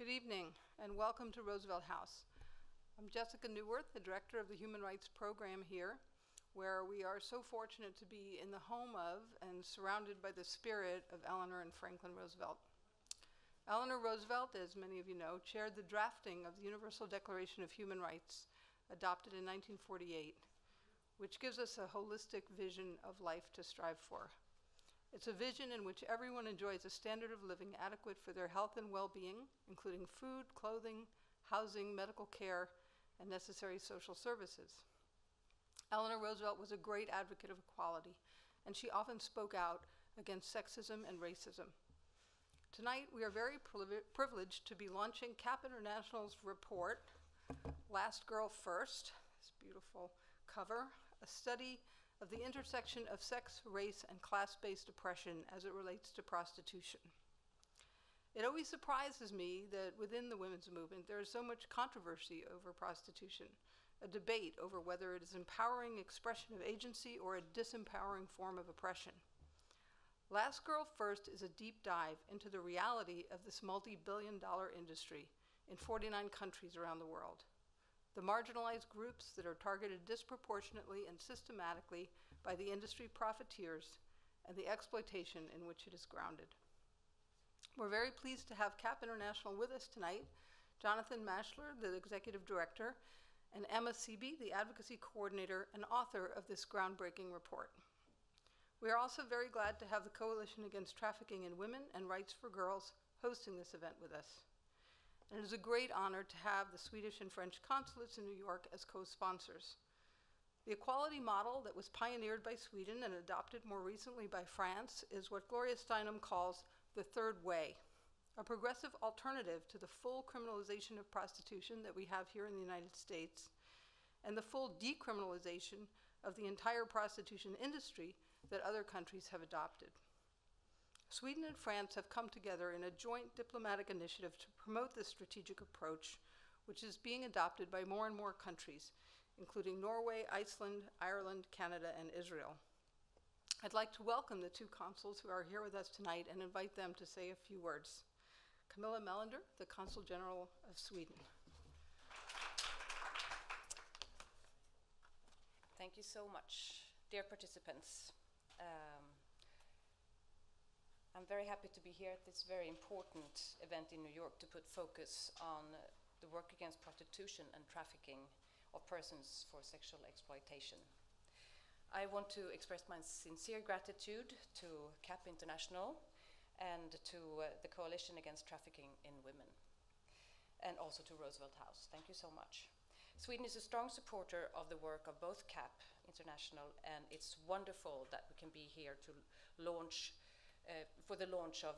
Good evening, and welcome to Roosevelt House. I'm Jessica Newworth, the director of the Human Rights Program here, where we are so fortunate to be in the home of and surrounded by the spirit of Eleanor and Franklin Roosevelt. Eleanor Roosevelt, as many of you know, chaired the drafting of the Universal Declaration of Human Rights, adopted in 1948, which gives us a holistic vision of life to strive for. It's a vision in which everyone enjoys a standard of living adequate for their health and well-being, including food, clothing, housing, medical care, and necessary social services. Eleanor Roosevelt was a great advocate of equality, and she often spoke out against sexism and racism. Tonight, we are very privileged to be launching CAP International's report, Last Girl First, this beautiful cover, a study of the intersection of sex, race, and class-based oppression as it relates to prostitution. It always surprises me that within the women's movement there is so much controversy over prostitution, a debate over whether it is an empowering expression of agency or a disempowering form of oppression. Last Girl First is a deep dive into the reality of this multi-billion-dollar industry in 49 countries around the world. The marginalized groups that are targeted disproportionately and systematically by the industry profiteers, and the exploitation in which it is grounded. We're very pleased to have CAP International with us tonight, Jonathan Maschler, the executive director, and Emma Seeby, the advocacy coordinator and author of this groundbreaking report. We are also very glad to have the Coalition Against Trafficking in Women and Rights for Girls hosting this event with us. And it is a great honor to have the Swedish and French consulates in New York as co-sponsors. The equality model that was pioneered by Sweden and adopted more recently by France is what Gloria Steinem calls the third way, a progressive alternative to the full criminalization of prostitution that we have here in the United States, and the full decriminalization of the entire prostitution industry that other countries have adopted. Sweden and France have come together in a joint diplomatic initiative to promote this strategic approach, which is being adopted by more and more countries, including Norway, Iceland, Ireland, Canada, and Israel. I'd like to welcome the two consuls who are here with us tonight and invite them to say a few words. Camilla Melander, the Consul General of Sweden. Thank you so much, dear participants. I'm very happy to be here at this very important event in New York to put focus on the work against prostitution and trafficking of persons for sexual exploitation. I want to express my sincere gratitude to CAP International and to the Coalition Against Trafficking in Women, and also to Roosevelt House. Thank you so much. Sweden is a strong supporter of the work of both CAP International, and it's wonderful that we can be here to launch for the launch of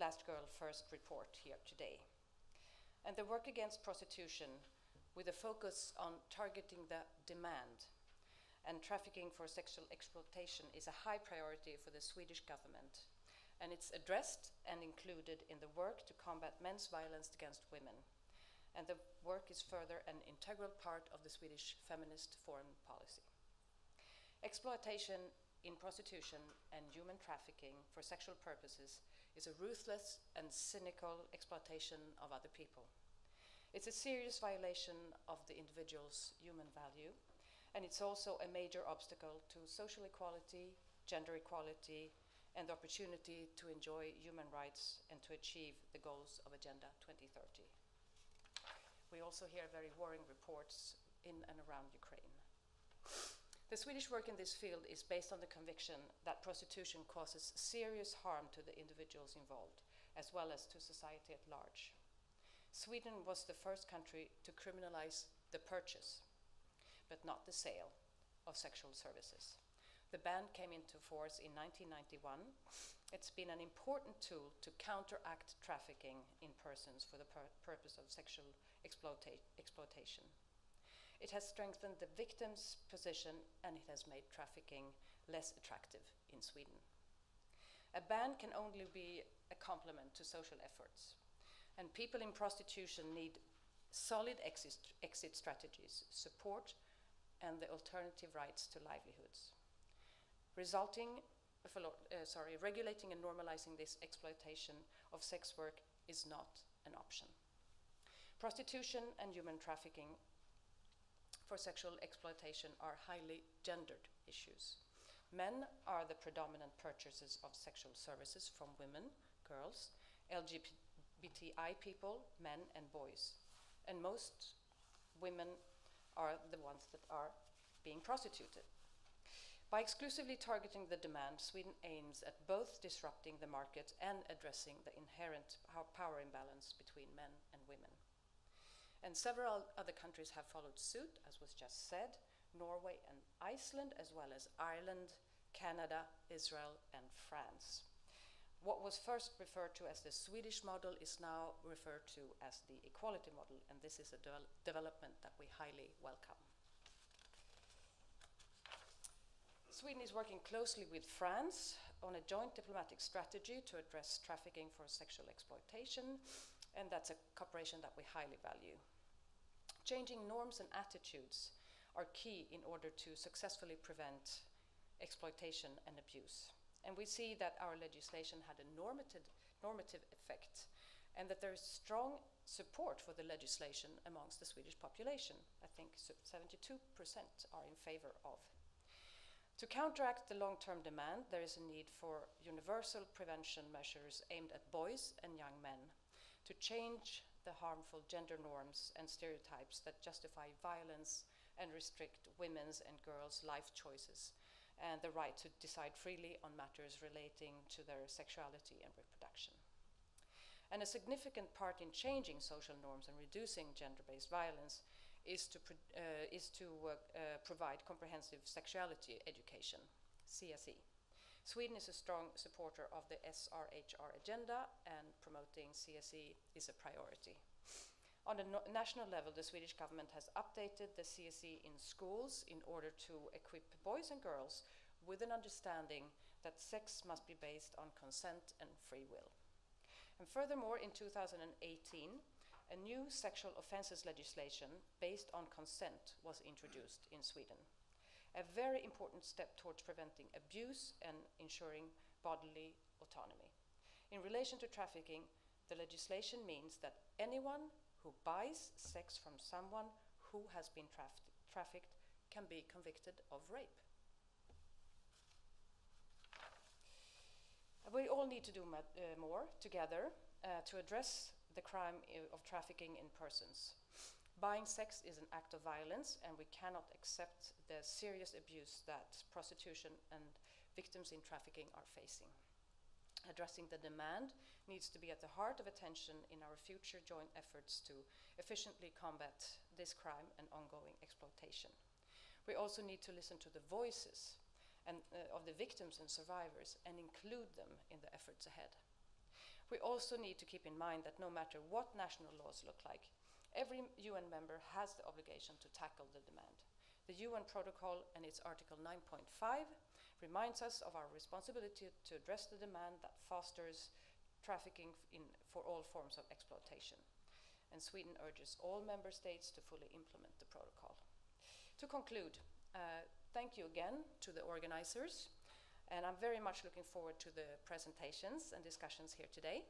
Last Girl First report here today. And the work against prostitution with a focus on targeting the demand and trafficking for sexual exploitation is a high priority for the Swedish government. And it's addressed and included in the work to combat men's violence against women. And the work is further an integral part of the Swedish feminist foreign policy. Exploitation in prostitution and human trafficking for sexual purposes is a ruthless and cynical exploitation of other people. It's a serious violation of the individual's human value, and it's also a major obstacle to social equality, gender equality, and the opportunity to enjoy human rights and to achieve the goals of Agenda 2030. We also hear very worrying reports in and around Ukraine. The Swedish work in this field is based on the conviction that prostitution causes serious harm to the individuals involved, as well as to society at large. Sweden was the first country to criminalize the purchase, but not the sale, of sexual services. The ban came into force in 1991. It's been an important tool to counteract trafficking in persons for the purpose of sexual exploitation. It has strengthened the victim's position, and it has made trafficking less attractive in Sweden. A ban can only be a complement to social efforts, and people in prostitution need solid exit strategies, support, and the alternative rights to livelihoods. Regulating and normalizing this exploitation of sex work is not an option. Prostitution and human trafficking for sexual exploitation are highly gendered issues. Men are the predominant purchasers of sexual services from women, girls, LGBTI people, men and boys. And most women are the ones that are being prostituted. By exclusively targeting the demand, Sweden aims at both disrupting the market and addressing the inherent power imbalance between men and women. And several other countries have followed suit, as was just said, Norway and Iceland, as well as Ireland, Canada, Israel, and France. What was first referred to as the Swedish model is now referred to as the equality model, and this is a development that we highly welcome. Sweden is working closely with France on a joint diplomatic strategy to address trafficking for sexual exploitation, and that's a cooperation that we highly value. Changing norms and attitudes are key in order to successfully prevent exploitation and abuse. And we see that our legislation had a normative effect, and that there is strong support for the legislation amongst the Swedish population. I think 72% are in favor of. To counteract the long-term demand, there is a need for universal prevention measures aimed at boys and young men to change the harmful gender norms and stereotypes that justify violence and restrict women's and girls' life choices and the right to decide freely on matters relating to their sexuality and reproduction. And a significant part in changing social norms and reducing gender-based violence is to provide comprehensive sexuality education, CSE. Sweden is a strong supporter of the SRHR agenda, and promoting CSE is a priority. On a national level, the Swedish government has updated the CSE in schools in order to equip boys and girls with an understanding that sex must be based on consent and free will. And furthermore, in 2018, a new sexual offences legislation based on consent was introduced in Sweden, a very important step towards preventing abuse and ensuring bodily autonomy. In relation to trafficking, the legislation means that anyone who buys sex from someone who has been trafficked can be convicted of rape. We all need to do more together to address the crime of trafficking in persons. Buying sex is an act of violence, and we cannot accept the serious abuse that prostitution and victims in trafficking are facing. Addressing the demand needs to be at the heart of attention in our future joint efforts to efficiently combat this crime and ongoing exploitation. We also need to listen to the voices of the victims and survivors and include them in the efforts ahead. We also need to keep in mind that no matter what national laws look like, every UN member has the obligation to tackle the demand. The UN protocol and its Article 9.5 reminds us of our responsibility to address the demand that fosters trafficking for all forms of exploitation. And Sweden urges all member states to fully implement the protocol. To conclude, thank you again to the organizers, and I'm very much looking forward to the presentations and discussions here today.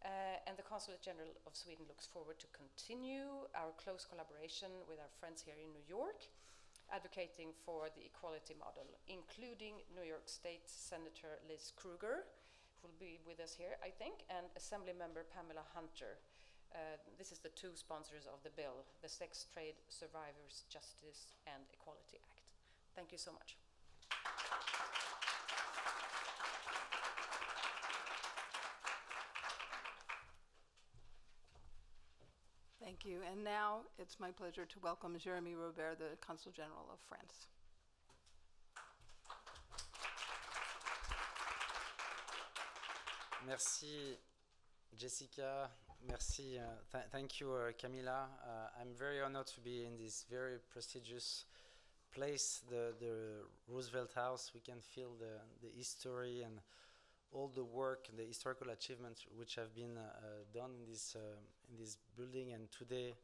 And the Consulate General of Sweden looks forward to continue our close collaboration with our friends here in New York, advocating for the equality model, including New York State Senator Liz Krueger, who will be with us here, I think, and Assembly Member Pamela Hunter. This is the two sponsors of the bill, the Sex Trade Survivors Justice and Equality Act. Thank you so much. Thank you. And now it's my pleasure to welcome Jérémie Robert, the Consul General of France. Merci, Jessica. Merci. Thank you, Camilla. I'm very honored to be in this very prestigious place, the Roosevelt House. We can feel the history and all the work and the historical achievements which have been done in this building, and today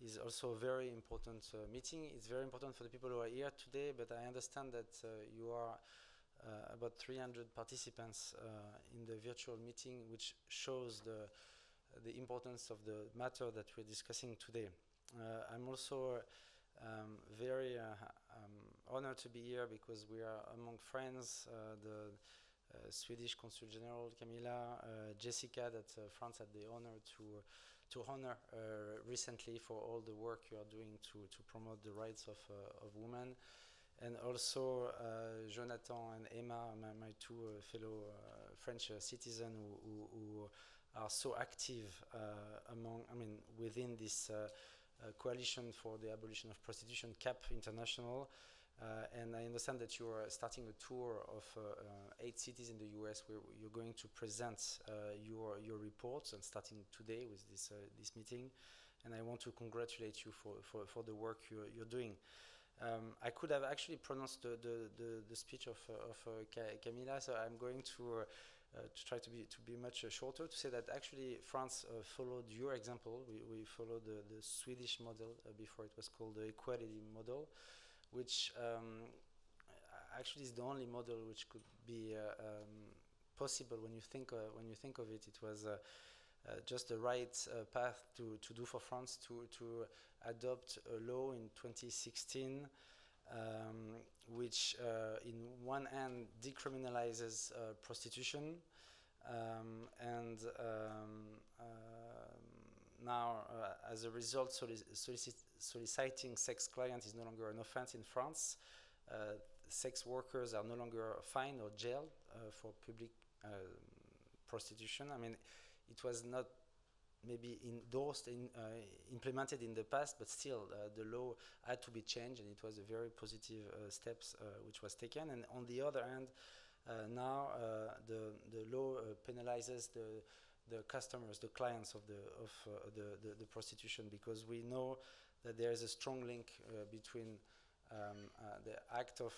is also a very important meeting. It's very important for the people who are here today, but I understand that you are about 300 participants in the virtual meeting, which shows the importance of the matter that we're discussing today. I'm also very honored to be here because we are among friends. The Swedish Consul General Camilla, Jessica, that France had the honor to honor recently for all the work you are doing to promote the rights of women, and also Jonathan and Emma, my two fellow French citizens who are so active within this coalition for the abolition of prostitution, CAP International. And I understand that you are starting a tour of 8 cities in the US where you're going to present your reports, and starting today with this meeting. And I want to congratulate you for the work you're doing. I could have actually pronounced the speech of Camilla, so I'm going to try to be much shorter, to say that actually France followed your example. We followed the Swedish model before it was called the equality model, which actually is the only model which could be possible when you think of it. It was just the right path to do for France to adopt a law in 2016, which in one hand decriminalizes prostitution, and now as a result soliciting sex clients is no longer an offense in France. Sex workers are no longer fined or jailed for public prostitution. I mean, it was not maybe endorsed, implemented in the past, but still the law had to be changed, and it was a very positive steps which was taken. And on the other hand, now the law penalizes the customers, the clients of the prostitution, because we know that there is a strong link between the act of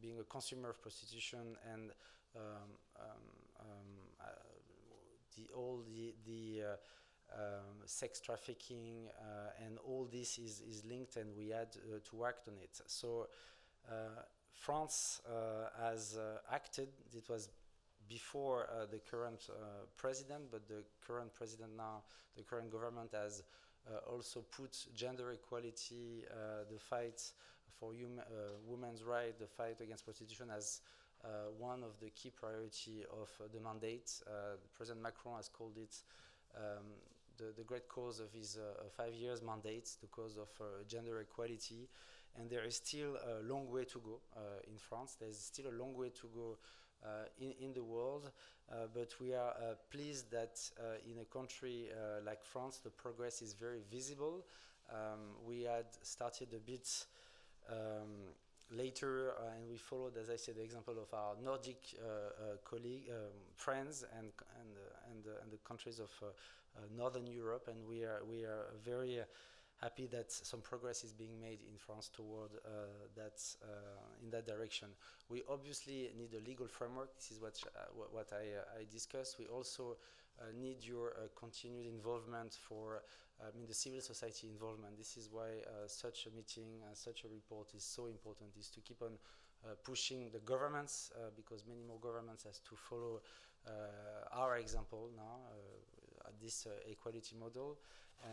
being a consumer of prostitution and the sex trafficking, and all this is linked, and we had to act on it. So France has acted. It was before the current president, but the current president now, the current government has also put gender equality, the fight for women's rights, the fight against prostitution as one of the key priority of the mandate. President Macron has called it the great cause of his 5 years mandate, the cause of gender equality. And there is still a long way to go in France. There's still a long way to go in the world, but we are pleased that in a country like France, the progress is very visible. We had started a bit later, and we followed, as I said, the example of our Nordic friends and the countries of Northern Europe, and we are very happy that some progress is being made in France toward in that direction. We obviously need a legal framework. This is what I discussed. We also need your continued involvement for the civil society involvement. This is why such a meeting, such a report is so important, is to keep on pushing the governments, because many more governments has to follow our example now, this equality model.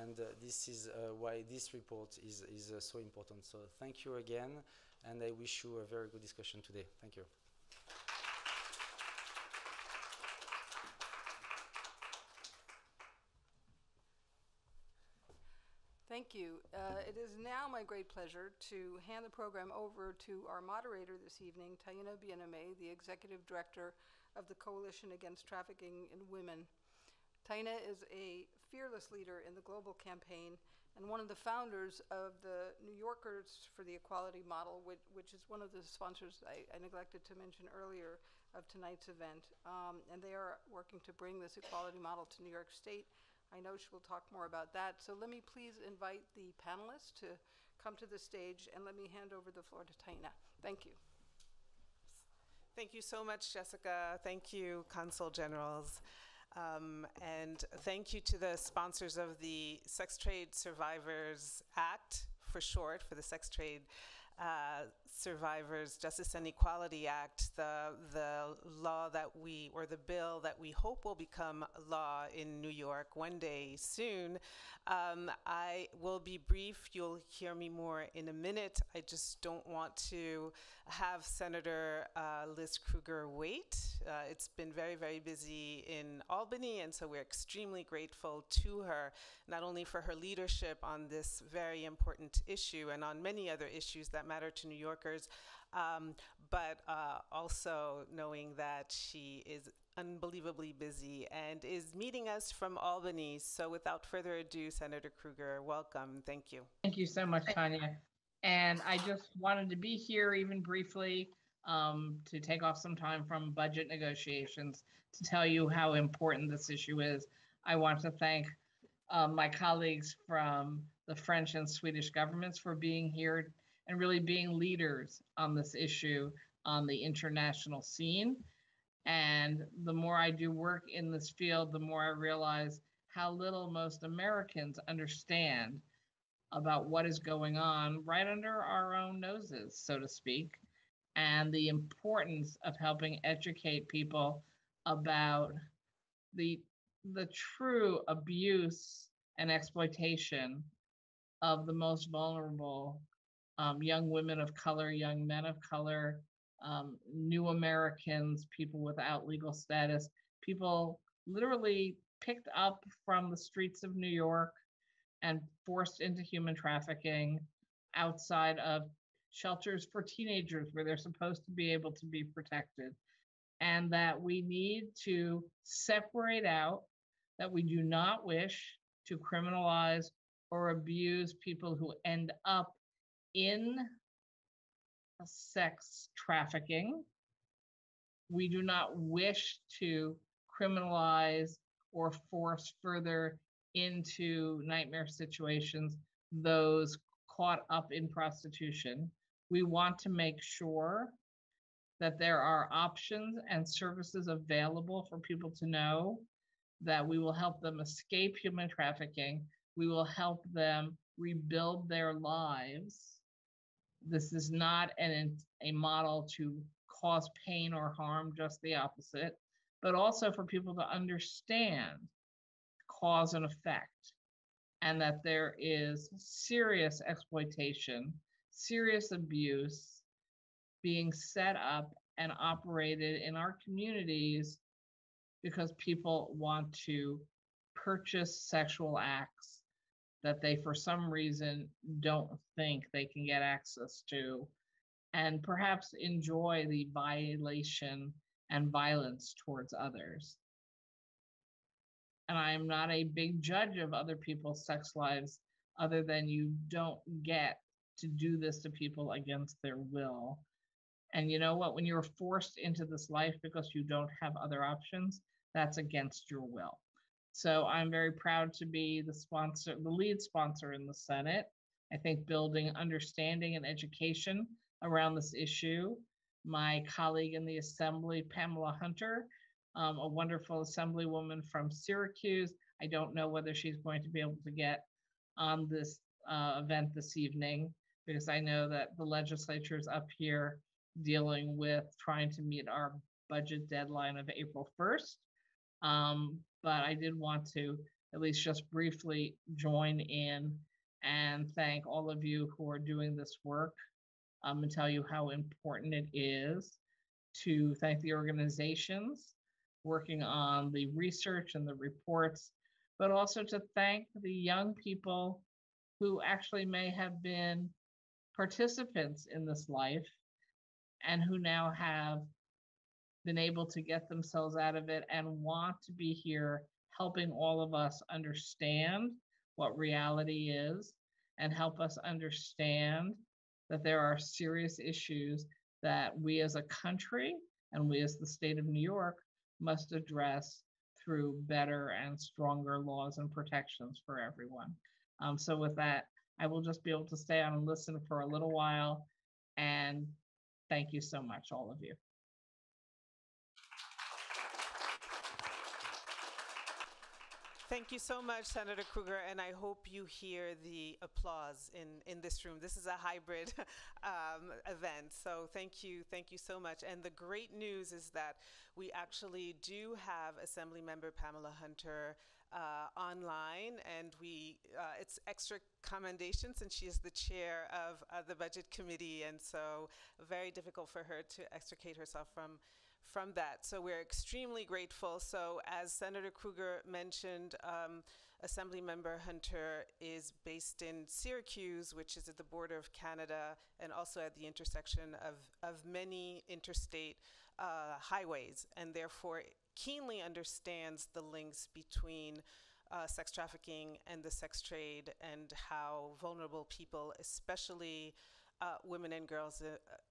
And this is why this report is so important. So thank you again, and I wish you a very good discussion today. Thank you. Thank you. It is now my great pleasure to hand the program over to our moderator this evening, Taina Bien-Aimé, the Executive Director of the Coalition Against Trafficking in Women. Taina is a fearless leader in the global campaign and one of the founders of the New Yorkers for the Equality Model, which is one of the sponsors I neglected to mention earlier of tonight's event. And they are working to bring this equality model to New York State. I know she will talk more about that. So let me please invite the panelists to come to the stage, and let me hand over the floor to Taina. Thank you. Thank you so much, Jessica. Thank you, Consul Generals. And thank you to the sponsors of the Sex Trade Survivors Act, for short, for the Sex Trade Survivors Justice and Equality Act, the law that we, or the bill that we hope will become law in New York one day soon. I will be brief. You'll hear me more in a minute. I just don't want to have Senator Liz Krueger wait. It's been very, very busy in Albany, and so we're extremely grateful to her, not only for her leadership on this very important issue and on many other issues that matter to New Yorkers, but also knowing that she is unbelievably busy and is meeting us from Albany. So without further ado, Senator Krueger, welcome. Thank you. Thank you so much, Tanya. And I just wanted to be here even briefly to take off some time from budget negotiations to tell you how important this issue is. I want to thank my colleagues from the French and Swedish governments for being here and really being leaders on this issue on the international scene. And the more I do work in this field, the more I realize how little most Americans understand about what is going on right under our own noses, so to speak, and the importance of helping educate people about the true abuse and exploitation of the most vulnerable young women of color, young men of color, new Americans, people without legal status, people literally picked up from the streets of New York and forced into human trafficking outside of shelters for teenagers where they're supposed to be able to be protected. And that we need to separate out that we do not wish to criminalize or abuse people who end up in sex trafficking. We do not wish to criminalize or force further into nightmare situations those caught up in prostitution. We want to make sure that there are options and services available for people to know, that we will help them escape human trafficking. We will help them rebuild their lives. This is not a model to cause pain or harm, just the opposite, but also for people to understand cause and effect, and that there is serious exploitation, serious abuse being set up and operated in our communities because people want to purchase sexual acts that they, for some reason, don't think they can get access to, and perhaps enjoy the violation and violence towards others. And I am not a big judge of other people's sex lives, other than you don't get to do this to people against their will. And you know what? When you're forced into this life because you don't have other options, that's against your will. So I'm very proud to be the sponsor, the lead sponsor in the Senate. I think building understanding and education around this issue. My colleague in the Assembly, Pamela Hunter, a wonderful Assemblywoman from Syracuse. I don't know whether she's going to be able to get on this event this evening, because I know that the legislature is up here dealing with trying to meet our budget deadline of April 1st. But I did want to at least just briefly join in and thank all of you who are doing this work, and tell you how important it is to thank the organizations working on the research and the reports, but also to thank the young people who actually may have been participants in this life and who now have been able to get themselves out of it and want to be here helping all of us understand what reality is and help us understand that there are serious issues that we as a country and we as the state of New York must address through better and stronger laws and protections for everyone. So with that, I will just be able to stay on and listen for a little while, and thank you so much, all of you. Thank you so much, Senator Kruger, and I hope you hear the applause in this room. This is a hybrid event, so thank you so much. And the great news is that we actually do have Assemblymember Pamela Hunter online, and it's extra commendation since she is the chair of the Budget Committee, and so very difficult for her to extricate herself from that. So we're extremely grateful. So as Senator Kruger mentioned, Assemblymember Hunter is based in Syracuse, which is at the border of Canada and also at the intersection of many interstate highways, and therefore keenly understands the links between sex trafficking and the sex trade, and how vulnerable people, especially women and girls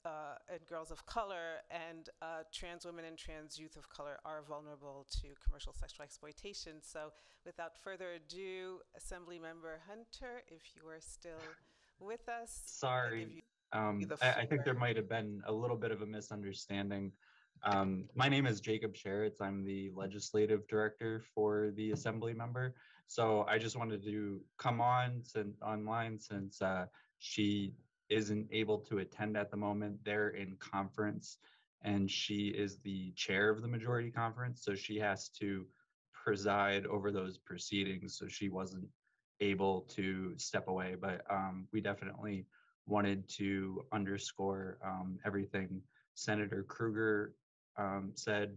of color, and trans women and trans youth of color, are vulnerable to commercial sexual exploitation. So without further ado, Assemblymember Hunter, if you are still with us. Sorry, the I think floor. there might have been a little bit of a misunderstanding. My name is Jacob Sheritz. I'm the legislative director for the Assemblymember. So I just wanted to come online since she isn't able to attend at the moment. They're in conference, and she is the chair of the majority conference, so she has to preside over those proceedings. So she wasn't able to step away, but we definitely wanted to underscore everything Senator Kruger said.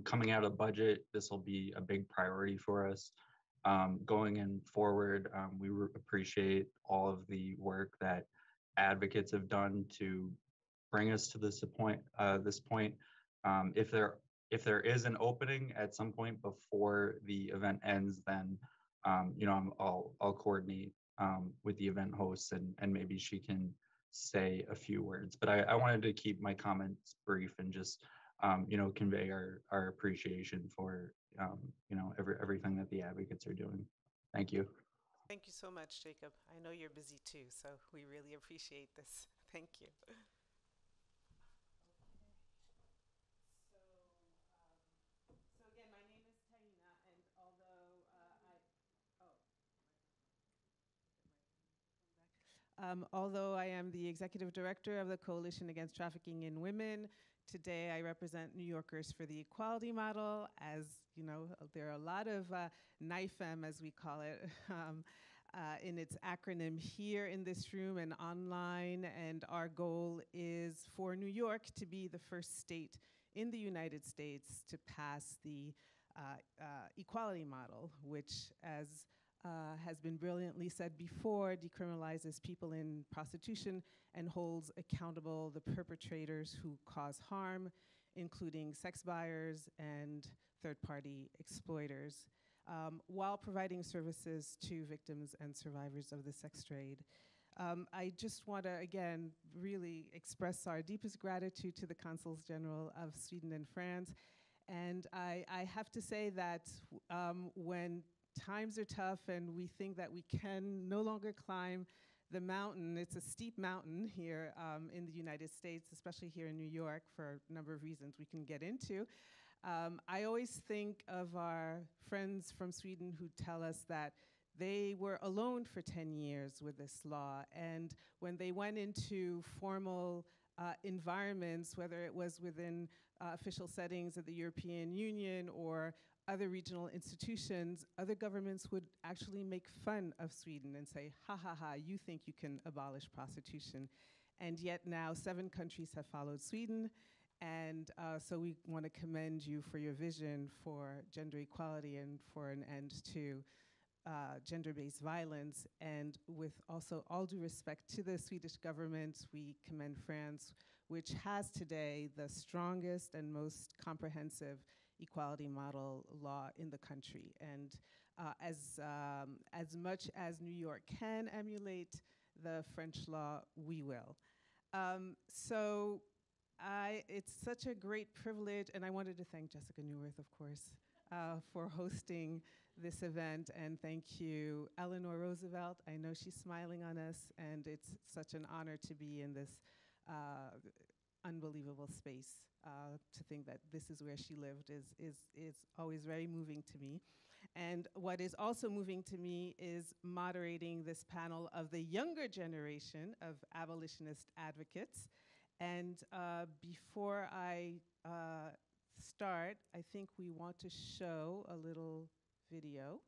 Coming out of budget, this will be a big priority for us. Going in forward, we appreciate all of the work that advocates have done to bring us to this point. If there is an opening at some point before the event ends, then I'll coordinate with the event host, and maybe she can say a few words. But I wanted to keep my comments brief and just convey our appreciation for everything that the advocates are doing. Thank you. Thank you so much, Jacob. I know you're busy too, so we really appreciate this. Thank you. So again, my name is Taina, and although I am the executive director of the Coalition Against Trafficking in Women, today I represent New Yorkers for the Equality Model. As you know, there are a lot of NYFEM, as we call it, in its acronym here in this room and online, and our goal is for New York to be the first state in the United States to pass the Equality Model, which, as has been brilliantly said before, decriminalizes people in prostitution and holds accountable the perpetrators who cause harm, including sex buyers and third-party exploiters, while providing services to victims and survivors of the sex trade. I just want to, again, really express our deepest gratitude to the Consuls General of Sweden and France. And I have to say that when times are tough and we think that we can no longer climb the mountain, it's a steep mountain here in the United States, especially here in New York, for a number of reasons we can get into. I always think of our friends from Sweden who tell us that they were alone for 10 years with this law, and when they went into formal environments, whether it was within official settings of the European Union or other regional institutions, other governments would actually make fun of Sweden and say, ha ha ha, you think you can abolish prostitution. And yet now 7 countries have followed Sweden, and so we want to commend you for your vision for gender equality and for an end to gender-based violence. And with also all due respect to the Swedish government, we commend France, which has today the strongest and most comprehensive equality model law in the country. And as much as New York can emulate the French law, we will. So it's such a great privilege, and I wanted to thank Jessica Neuwirth, of course, for hosting this event, and thank you, Eleanor Roosevelt. I know she's smiling on us, and it's such an honor to be in this unbelievable space. To think that this is where she lived is always very moving to me. And what is also moving to me is moderating this panel of the younger generation of abolitionist advocates. And before I start, I think we want to show a little video.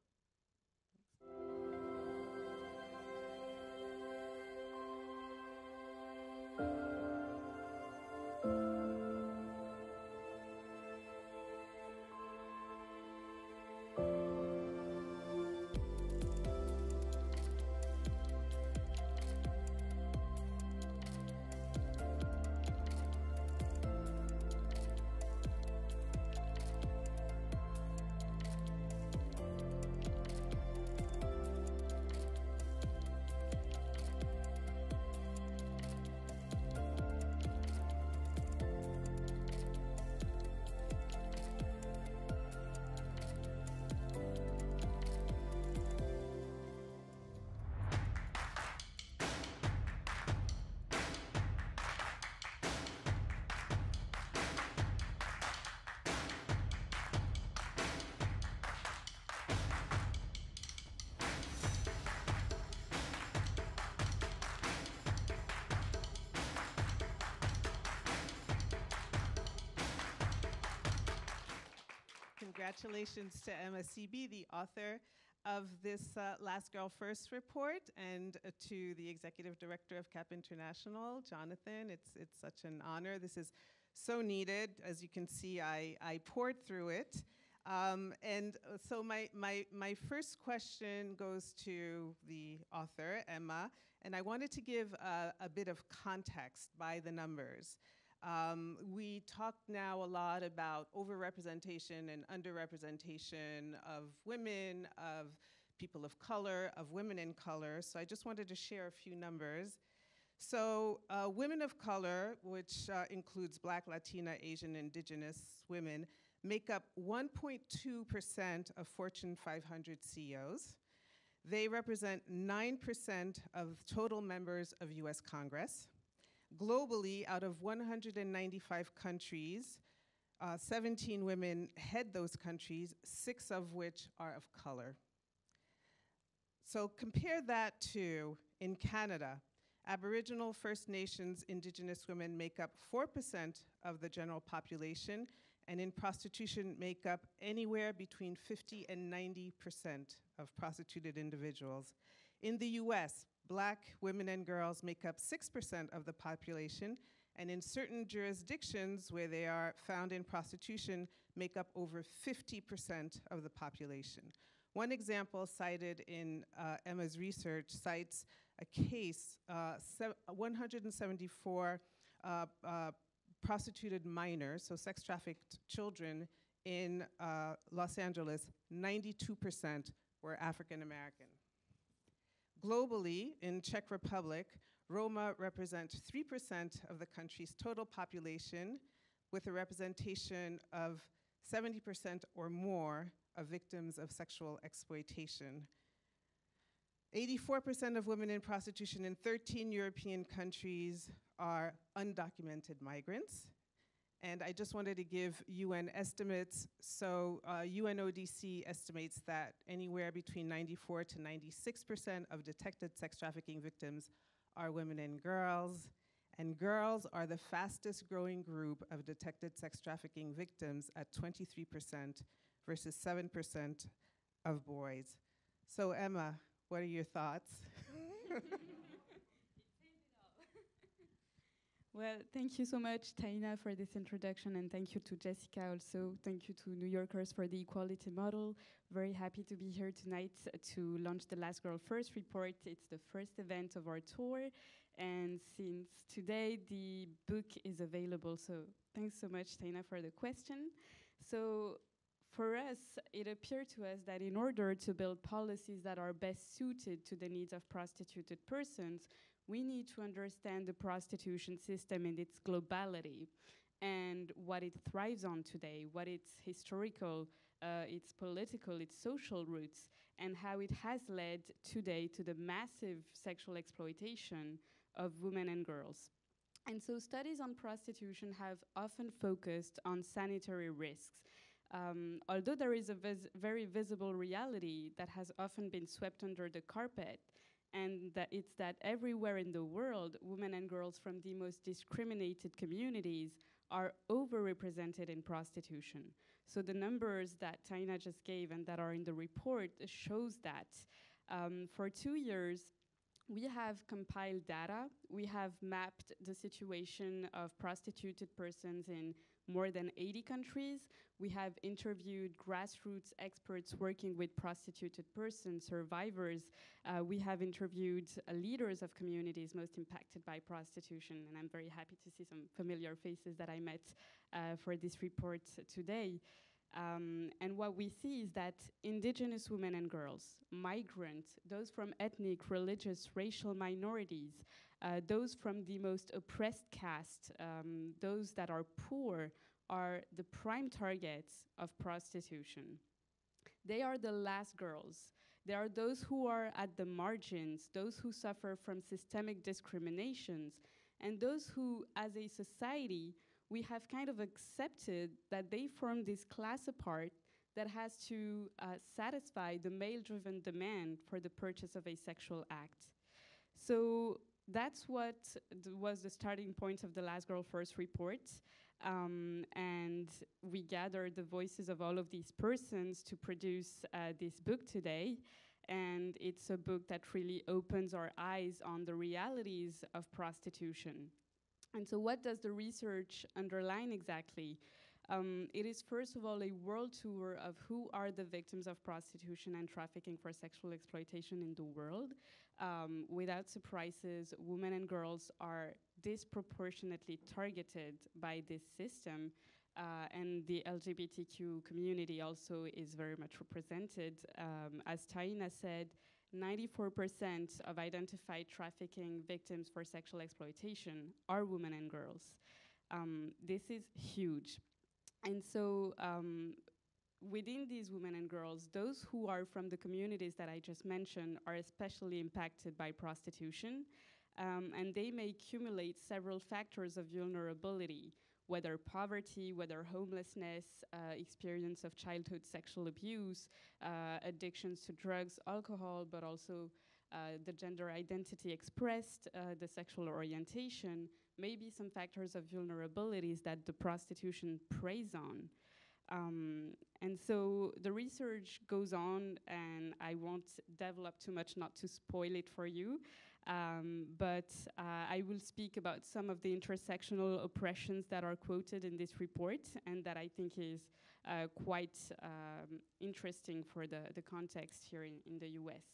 Congratulations to Emma Seeby, the author of this Last Girl First report, and to the executive director of CAP International, Jonathan. It's such an honor. This is so needed. As you can see, I poured through it. So my first question goes to the author, Emma, and I wanted to give a bit of context by the numbers. We talk now a lot about overrepresentation and underrepresentation of women, of people of color, of women in color. So I just wanted to share a few numbers. So women of color, which includes Black, Latina, Asian, Indigenous women, make up 1.2% of Fortune 500 CEOs. They represent 9% of total members of US Congress. Globally, out of 195 countries, 17 women head those countries, 6 of which are of color. So compare that to, in Canada, Aboriginal, First Nations, Indigenous women make up 4% of the general population, and in prostitution make up anywhere between 50 and 90% of prostituted individuals. In the US, Black women and girls make up 6% of the population, and in certain jurisdictions where they are found in prostitution, make up over 50% of the population. One example cited in Emma's research cites a case, 174 prostituted minors, so sex-trafficked children in Los Angeles, 92% were African American. Globally, in Czech Republic, Roma represent 3% of the country's total population, with a representation of 70% or more of victims of sexual exploitation. 84% of women in prostitution in 13 European countries are undocumented migrants. And I just wanted to give UN estimates. So UNODC estimates that anywhere between 94 to 96% of detected sex trafficking victims are women and girls. And girls are the fastest growing group of detected sex trafficking victims at 23% versus 7% of boys. So Emma, what are your thoughts? Well, thank you so much, Taina, for this introduction, and thank you to Jessica also. Thank you to New Yorkers for the equality model. Very happy to be here tonight to launch the Last Girl First report. It's the first event of our tour, and since today the book is available, so thanks so much, Taina, for the question. So for us, it appeared to us that in order to build policies that are best suited to the needs of prostituted persons, we need to understand the prostitution system in its globality and what it thrives on today, what its historical, its political, its social roots, and how it has led today to the massive sexual exploitation of women and girls. And so studies on prostitution have often focused on sanitary risks, Although there is a very visible reality that has often been swept under the carpet, and that it's that everywhere in the world, women and girls from the most discriminated communities are overrepresented in prostitution. So the numbers that Taina just gave and that are in the report shows that. For 2 years, we have compiled data. We have mapped the situation of prostituted persons in more than 80 countries. We have interviewed grassroots experts working with prostituted persons, survivors. We have interviewed leaders of communities most impacted by prostitution, and I'm very happy to see some familiar faces that I met for this report today. And what we see is that indigenous women and girls, migrants, those from ethnic, religious, racial minorities, those from the most oppressed caste, those that are poor, are the prime targets of prostitution. They are the last girls. They are those who are at the margins, those who suffer from systemic discriminations, and those who, as a society, we have kind of accepted that they form this class apart that has to satisfy the male-driven demand for the purchase of a sexual act. So that's what was the starting point of the Last Girl First report. And we gathered the voices of all of these persons to produce this book today. And it's a book that really opens our eyes on the realities of prostitution. And so what does the research underline exactly? It is first of all a world tour of who are the victims of prostitution and trafficking for sexual exploitation in the world. Without surprises, women and girls are disproportionately targeted by this system, and the LGBTQ community also is very much represented. As Taina said, 94% of identified trafficking victims for sexual exploitation are women and girls. This is huge. And so within these women and girls, those who are from the communities that I just mentioned are especially impacted by prostitution, and they may accumulate several factors of vulnerability, whether poverty, whether homelessness, experience of childhood sexual abuse, addictions to drugs, alcohol, but also the gender identity expressed, the sexual orientation, maybe some factors of vulnerabilities that the prostitution preys on. And so the research goes on, and I won't develop too much not to spoil it for you, but I will speak about some of the intersectional oppressions that are quoted in this report and that I think is quite interesting for the context here in the US.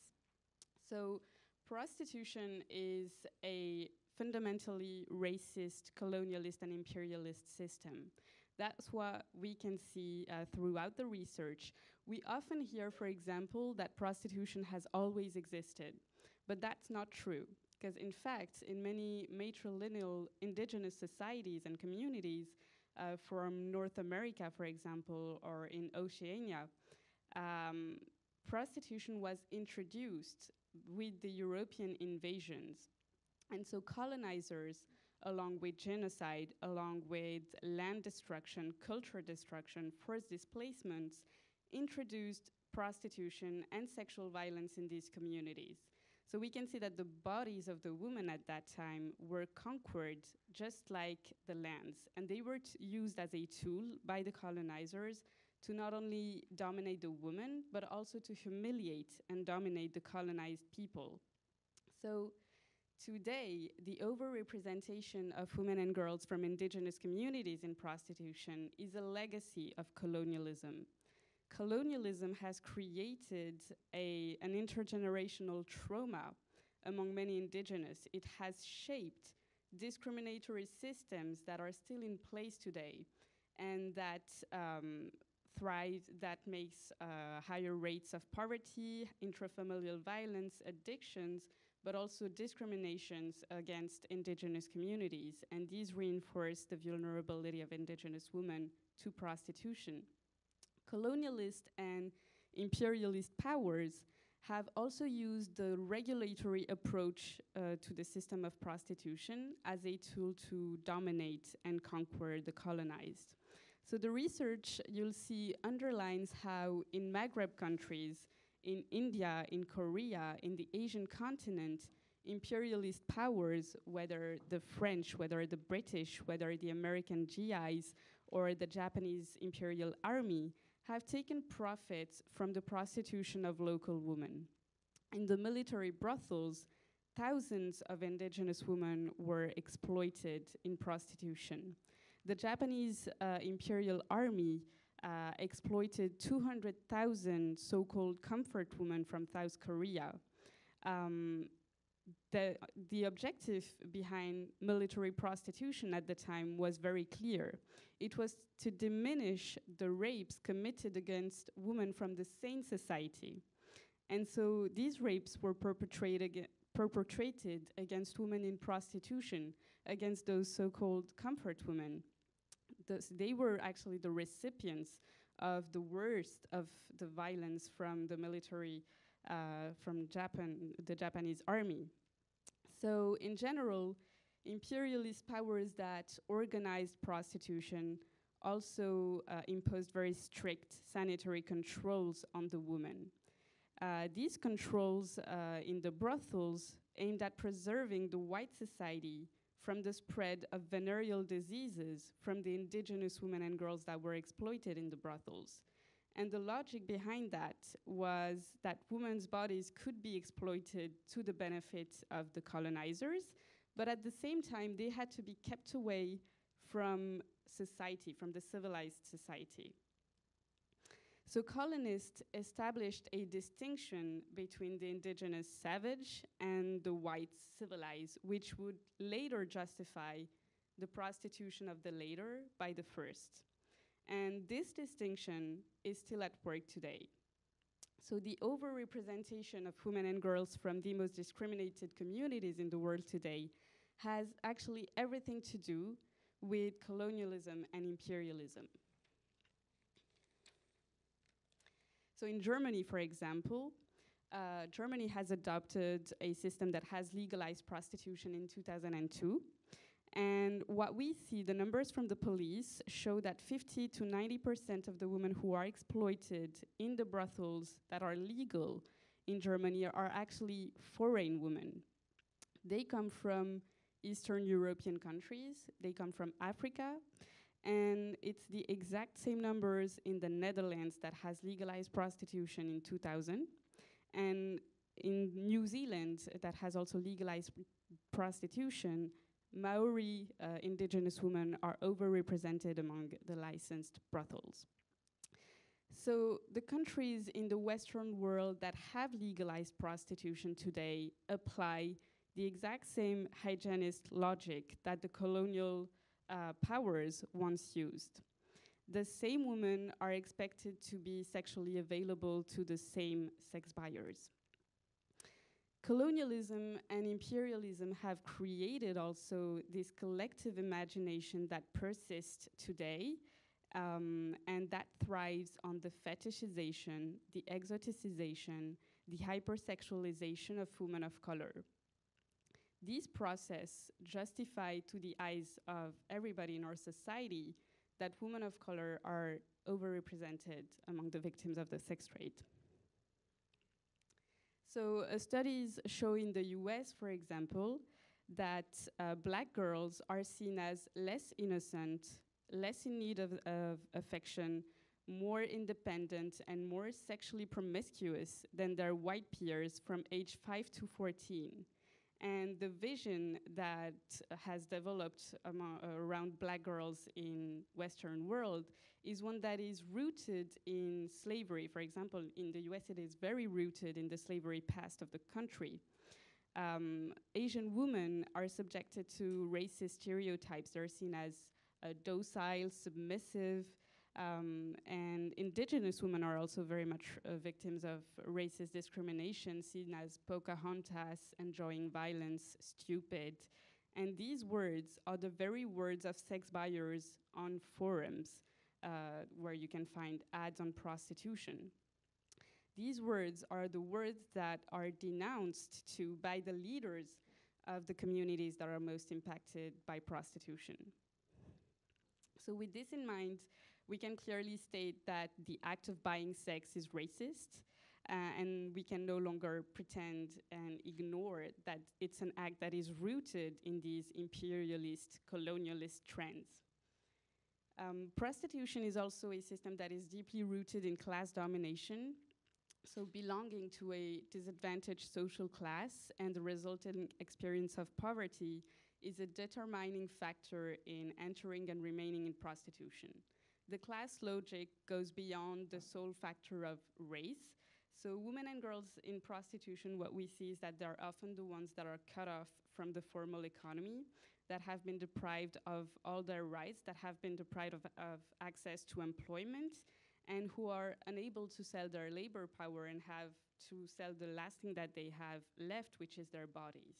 So prostitution is a fundamentally racist, colonialist, and imperialist system. That's what we can see throughout the research. We often hear, for example, that prostitution has always existed, but that's not true, because in fact, in many matrilineal indigenous societies and communities from North America, for example, or in Oceania, prostitution was introduced with the European invasions. And so colonizers, along with genocide, along with land destruction, culture destruction, forced displacements, introduced prostitution and sexual violence in these communities. So we can see that the bodies of the women at that time were conquered just like the lands, and they were used as a tool by the colonizers to not only dominate the women, but also to humiliate and dominate the colonized people. So today, the overrepresentation of women and girls from indigenous communities in prostitution is a legacy of colonialism. Colonialism has created an intergenerational trauma among many indigenous. It has shaped discriminatory systems that are still in place today and that that makes higher rates of poverty, intrafamilial violence, addictions, but also discriminations against indigenous communities. And these reinforce the vulnerability of indigenous women to prostitution. Colonialist and imperialist powers have also used the regulatory approach to the system of prostitution as a tool to dominate and conquer the colonized. So the research you'll see underlines how in Maghreb countries, in India, in Korea, in the Asian continent, imperialist powers, whether the French, whether the British, whether the American GIs, or the Japanese Imperial Army, have taken profits from the prostitution of local women. In the military brothels, thousands of indigenous women were exploited in prostitution. The Japanese Imperial Army exploited 200,000 so-called comfort women from South Korea. The objective behind military prostitution at the time was very clear. It was to diminish the rapes committed against women from the same society. And so these rapes were perpetrated against women in prostitution, against those so-called comfort women. They were actually the recipients of the worst of the violence from the military, from the Japanese army. So in general, imperialist powers that organized prostitution also imposed very strict sanitary controls on the women. These controls in the brothels aimed at preserving the white society from the spread of venereal diseases from the indigenous women and girls that were exploited in the brothels. And the logic behind that was that women's bodies could be exploited to the benefit of the colonizers, but at the same time, they had to be kept away from society, from the civilized society. So colonists established a distinction between the indigenous savage and the white civilized, which would later justify the prostitution of the later by the first. And this distinction is still at work today. So the overrepresentation of women and girls from the most discriminated communities in the world today has actually everything to do with colonialism and imperialism. So in Germany, for example, Germany has adopted a system that has legalized prostitution in 2002. And what we see, the numbers from the police show that 50 to 90% of the women who are exploited in the brothels that are legal in Germany are actually foreign women. They come from Eastern European countries, they come from Africa, and it's the exact same numbers in the Netherlands that has legalized prostitution in 2000, and in New Zealand that has also legalized prostitution. Maori indigenous women are overrepresented among the licensed brothels. So the countries in the Western world that have legalized prostitution today apply the exact same hygienist logic that the colonial powers once used. The same women are expected to be sexually available to the same sex buyers. Colonialism and imperialism have created also this collective imagination that persists today and that thrives on the fetishization, the exoticization, the hypersexualization of women of color. These processes justify to the eyes of everybody in our society that women of color are overrepresented among the victims of the sex trade. So studies show in the US, for example, that black girls are seen as less innocent, less in need of affection, more independent, and more sexually promiscuous than their white peers from age 5 to 14. And the vision that has developed around black girls in Western world is one that is rooted in slavery. For example, in the US, it is very rooted in the slavery past of the country. Asian women are subjected to racist stereotypes. They're seen as docile, submissive, and indigenous women are also very much victims of racist discrimination, seen as Pocahontas, enjoying violence, stupid. And these words are the very words of sex buyers on forums where you can find ads on prostitution. These words are the words that are denounced to by the leaders of the communities that are most impacted by prostitution. So with this in mind, we can clearly state that the act of buying sex is racist, and we can no longer pretend and ignore that it's an act that is rooted in these imperialist, colonialist trends. Prostitution is also a system that is deeply rooted in class domination, so belonging to a disadvantaged social class and the resulting experience of poverty is a determining factor in entering and remaining in prostitution. The class logic goes beyond the sole factor of race. So women and girls in prostitution, what we see is that they're often the ones that are cut off from the formal economy, that have been deprived of all their rights, that have been deprived of access to employment, and who are unable to sell their labor power and have to sell the last thing that they have left, which is their bodies.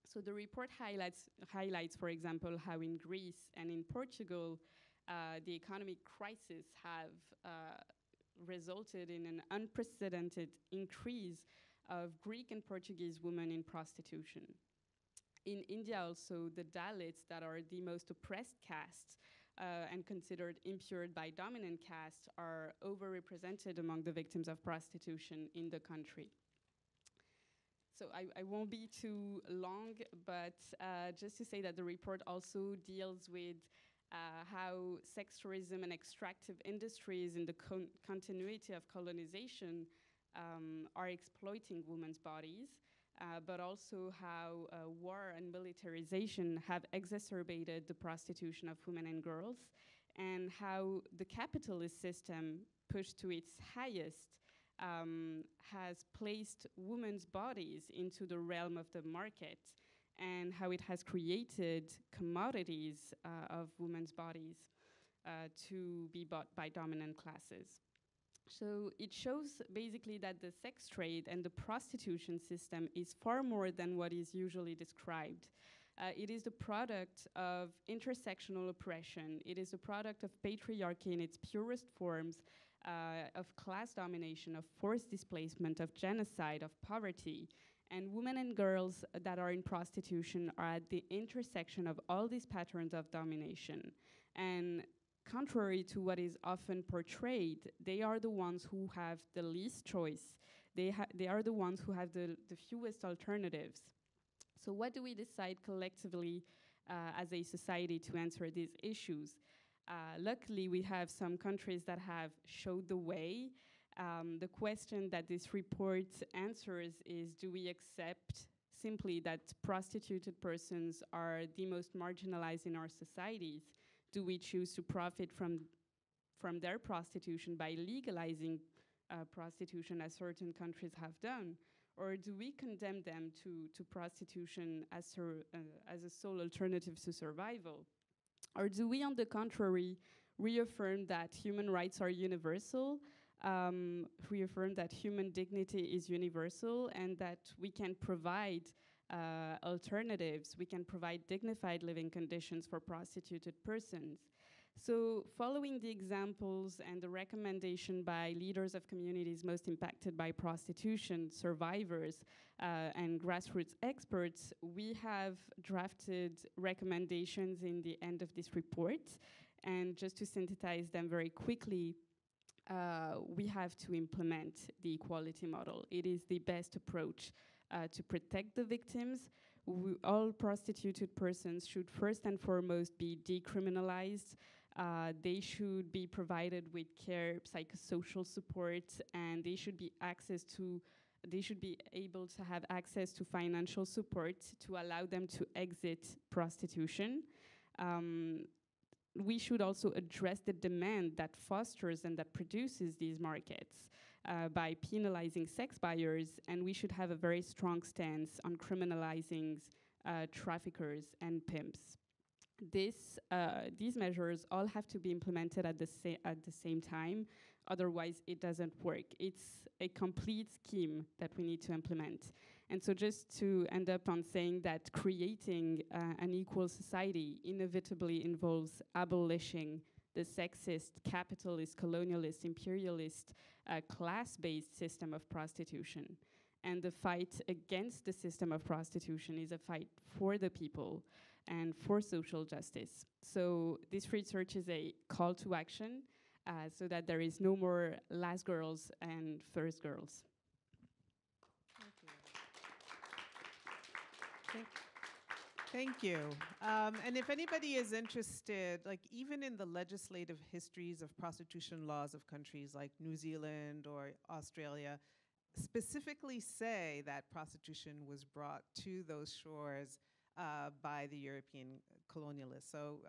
So the report highlights, for example, how in Greece and in Portugal, the economic crisis have resulted in an unprecedented increase of Greek and Portuguese women in prostitution. In India also, the Dalits, that are the most oppressed caste and considered impure by dominant castes, are overrepresented among the victims of prostitution in the country. So I won't be too long, but just to say that the report also deals with how sex tourism and extractive industries in the continuity of colonization are exploiting women's bodies, but also how war and militarization have exacerbated the prostitution of women and girls, and how the capitalist system, pushed to its highest, has placed women's bodies into the realm of the market, and how it has created commodities of women's bodies to be bought by dominant classes. So it shows basically that the sex trade and the prostitution system is far more than what is usually described. It is the product of intersectional oppression. It is a product of patriarchy in its purest forms, of class domination, of forced displacement, of genocide, of poverty. And women and girls that are in prostitution are at the intersection of all these patterns of domination. And contrary to what is often portrayed, they are the ones who have the least choice. They are the ones who have the fewest alternatives. So what do we decide collectively as a society to answer these issues? Luckily, we have some countries that have showed the way. The question that this report answers is, do we accept simply that prostituted persons are the most marginalized in our societies? Do we choose to profit from their prostitution by legalizing prostitution, as certain countries have done? Or do we condemn them to prostitution as a sole alternative to survival? Or do we, on the contrary, reaffirm that human rights are universal, reaffirm that human dignity is universal, and that we can provide alternatives, we can provide dignified living conditions for prostituted persons? So following the examples and the recommendation by leaders of communities most impacted by prostitution, survivors, and grassroots experts, we have drafted recommendations in the end of this report. And just to synthesize them very quickly, we have to implement the equality model. It is the best approach to protect the victims. All prostituted persons should first and foremost be decriminalized. They should be provided with care, psychosocial support, and they should be able to have access to financial support to allow them to exit prostitution. We should also address the demand that fosters and that produces these markets by penalizing sex buyers, and we should have a very strong stance on criminalizing traffickers and pimps. These measures all have to be implemented at the same time, otherwise it doesn't work. It's a complete scheme that we need to implement. And so just to end up on saying that creating an equal society inevitably involves abolishing the sexist, capitalist, colonialist, imperialist, class-based system of prostitution. And the fight against the system of prostitution is a fight for the people and for social justice. So this research is a call to action so that there is no more last girls and first girls. Thank you. And if anybody is interested, like even in the legislative histories of prostitution laws of countries like New Zealand or Australia, specifically say that prostitution was brought to those shores by the European colonialists. So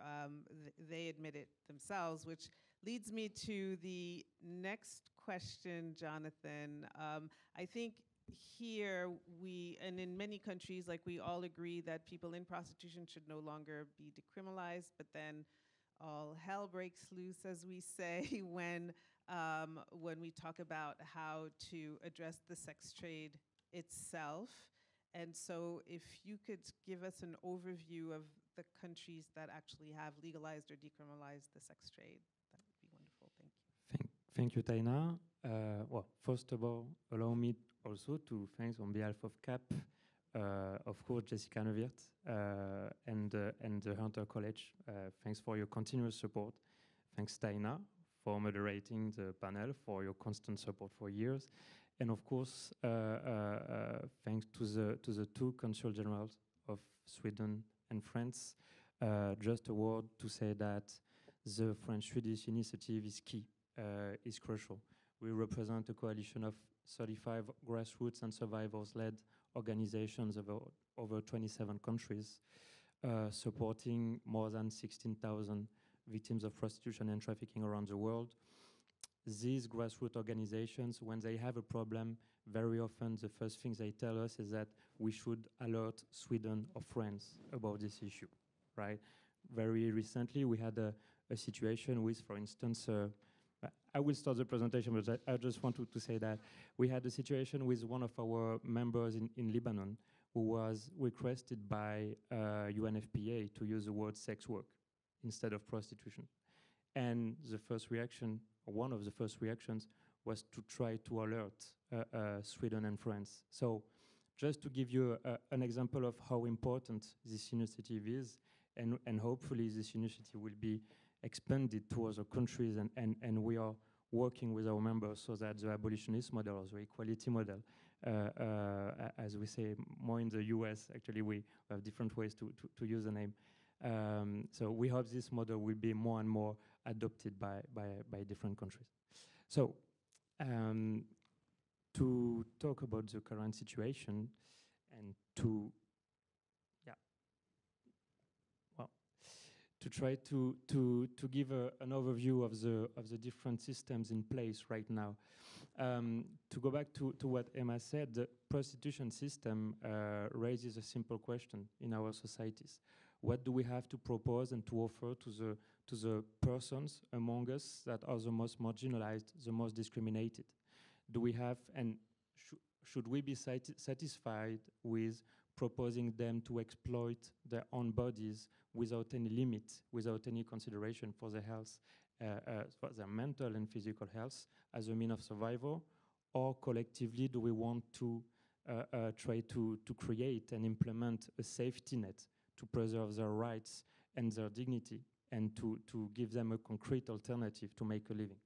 they admit it themselves, which leads me to the next question, Jonathan. I think here and in many countries, like we all agree that people in prostitution should no longer be decriminalized, but then all hell breaks loose, as we say, when we talk about how to address the sex trade itself. And so if you could give us an overview of the countries that actually have legalized or decriminalized the sex trade, that would be wonderful. Thank you. Thank you, Taina. Well, first of all, allow me also to thank on behalf of CAP, of course, Jessica Neuwirth and the Hunter College. Thanks for your continuous support. Thanks, Taina, for moderating the panel, for your constant support for years. And of course, thanks to the two consul generals of Sweden and France. Just a word to say that the French-Swedish initiative is key, is crucial. We represent a coalition of 35 grassroots and survivors-led organizations over 27 countries, supporting more than 16,000 victims of prostitution and trafficking around the world. These grassroots organizations, when they have a problem, very often the first thing they tell us is that we should alert Sweden or France about this issue, right? Very recently, we had a situation with, for instance, I will start the presentation, but I just want to say that we had a situation with one of our members in Lebanon who was requested by UNFPA to use the word sex work instead of prostitution. And the first reaction, or one of the first reactions, was to try to alert Sweden and France. So just to give you an example of how important this initiative is, and hopefully this initiative will be expanded to other countries, and we are working with our members so that the abolitionist model or the equality model, as we say more in the US, actually we have different ways to use the name. So we hope this model will be more and more adopted by different countries. So to talk about the current situation and to try to give an overview of the different systems in place right now. To go back to what Emma said, the prostitution system raises a simple question in our societies. What do we have to propose and to offer to the persons among us that are the most marginalized, the most discriminated? Do we have, and should we be satisfied with proposing them to exploit their own bodies without any limit, without any consideration for their health, for their mental and physical health as a means of survival? Or collectively, do we want to try to create and implement a safety net to preserve their rights and their dignity and to give them a concrete alternative to make a living?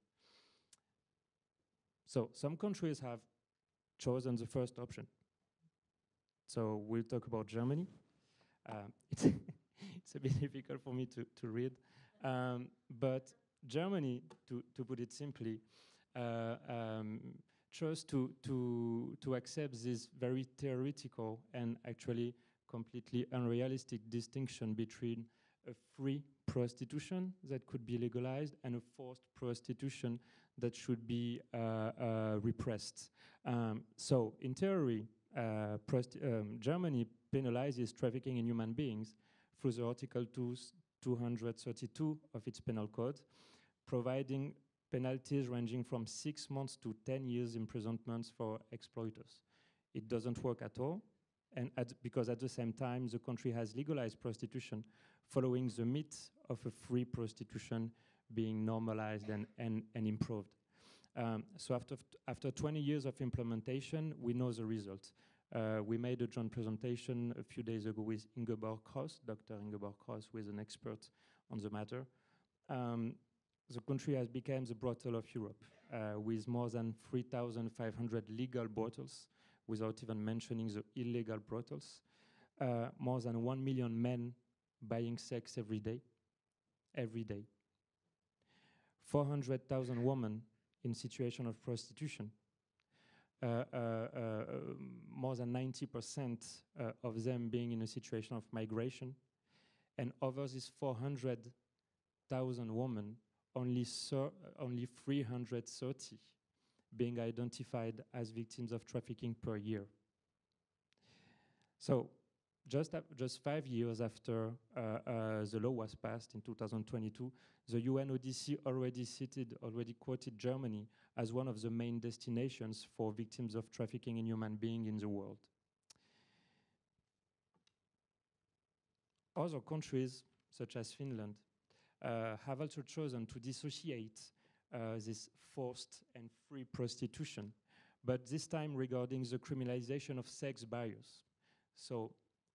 So some countries have chosen the first option. So we'll talk about Germany. It's a bit difficult for me to read. But Germany, to put it simply, chose to accept this very theoretical and actually completely unrealistic distinction between a free prostitution that could be legalized and a forced prostitution that should be repressed. So in theory, Germany penalizes trafficking in human beings through the Article 232 of its penal code, providing penalties ranging from 6 months to 10 years imprisonment for exploiters. It doesn't work at all, and because at the same time the country has legalized prostitution, following the myth of a free prostitution being normalized and improved. So after 20 years of implementation, we know the result. We made a joint presentation a few days ago with Ingeborg Kross, Dr. Ingeborg Kross, who is an expert on the matter. The country has become the brothel of Europe, with more than 3,500 legal brothels, without even mentioning the illegal brothels. More than 1 million men buying sex every day. 400,000 women in situation of prostitution. More than 90% of them being in a situation of migration. And over these 400,000 women, only 330 being identified as victims of trafficking per year. So just 5 years after the law was passed in 2022, the UNODC already quoted Germany as one of the main destinations for victims of trafficking in human beings in the world. Other countries, such as Finland, have also chosen to dissociate this forced and free prostitution, but this time regarding the criminalization of sex buyers. So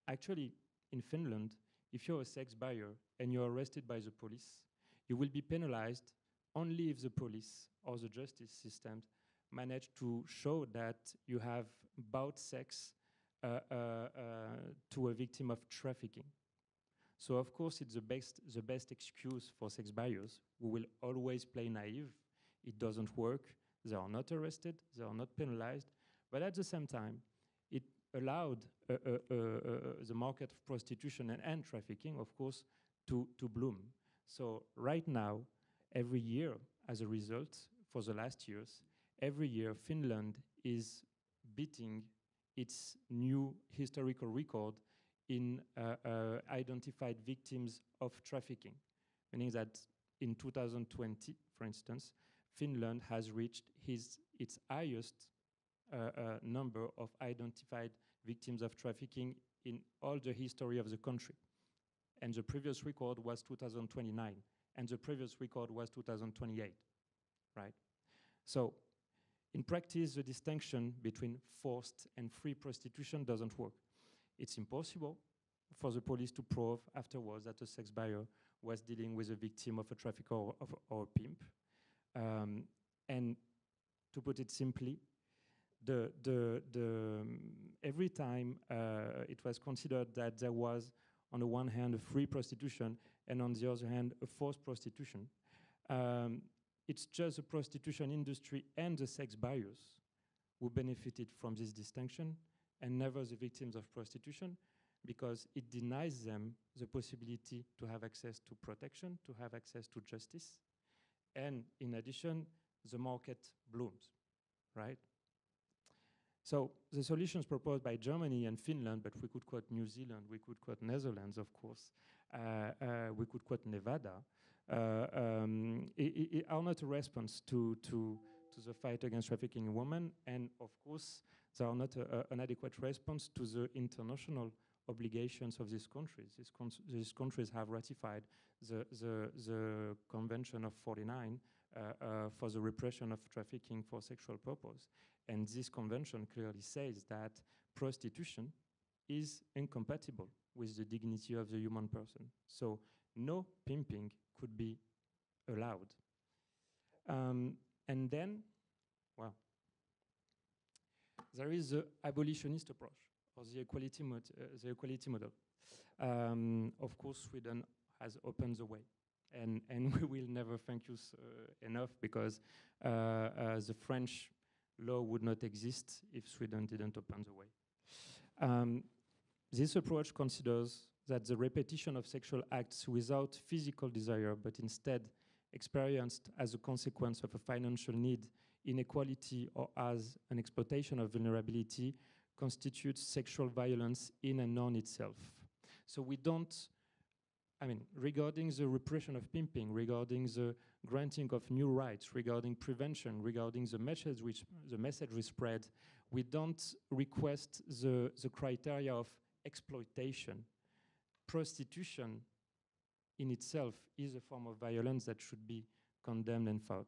actually, in Finland, if you're a sex buyer and you're arrested by the police, you will be penalized only if the police or the justice system manage to show that you have bought sex to a victim of trafficking. So of course, it's the best excuse for sex buyers who will always play naive. It doesn't work. They are not arrested. They are not penalized. But at the same time, it allowed the market of prostitution and trafficking, of course, to bloom. So right now, every year, as a result, for the last years, every year Finland is beating its new historical record in identified victims of trafficking, meaning that in 2020, for instance, Finland has reached its highest number of identified victims of trafficking in all the history of the country. And the previous record was 2029, and the previous record was 2028, right? So in practice, the distinction between forced and free prostitution doesn't work. It's impossible for the police to prove afterwards that a sex buyer was dealing with a victim of a trafficker or a pimp. And to put it simply, every time it was considered that there was, on the one hand, a free prostitution, and on the other hand, a forced prostitution, it's just the prostitution industry and the sex buyers who benefited from this distinction, and never the victims of prostitution, because it denies them the possibility to have access to protection, to have access to justice. And in addition, the market blooms, right? So the solutions proposed by Germany and Finland, but we could quote New Zealand, we could quote Netherlands, of course, we could quote Nevada, are not a response to the fight against trafficking in women, and of course, they are not an adequate response to the international obligations of these countries. These countries have ratified the Convention of '49 for the repression of trafficking for sexual purpose. And this convention clearly says that prostitution is incompatible with the dignity of the human person. So no pimping could be allowed. And then, well, there is the abolitionist approach, or the equality model. Of course, Sweden has opened the way. And we will never thank you enough, because the French law would not exist if Sweden didn't open the way. This approach considers that the repetition of sexual acts without physical desire, but instead experienced as a consequence of a financial need, inequality, or as an exploitation of vulnerability, constitutes sexual violence in and on itself. So we don't, regarding the repression of pimping, regarding the granting of new rights, regarding prevention, regarding the message we spread, we don't request the criteria of exploitation. Prostitution in itself is a form of violence that should be condemned and fought.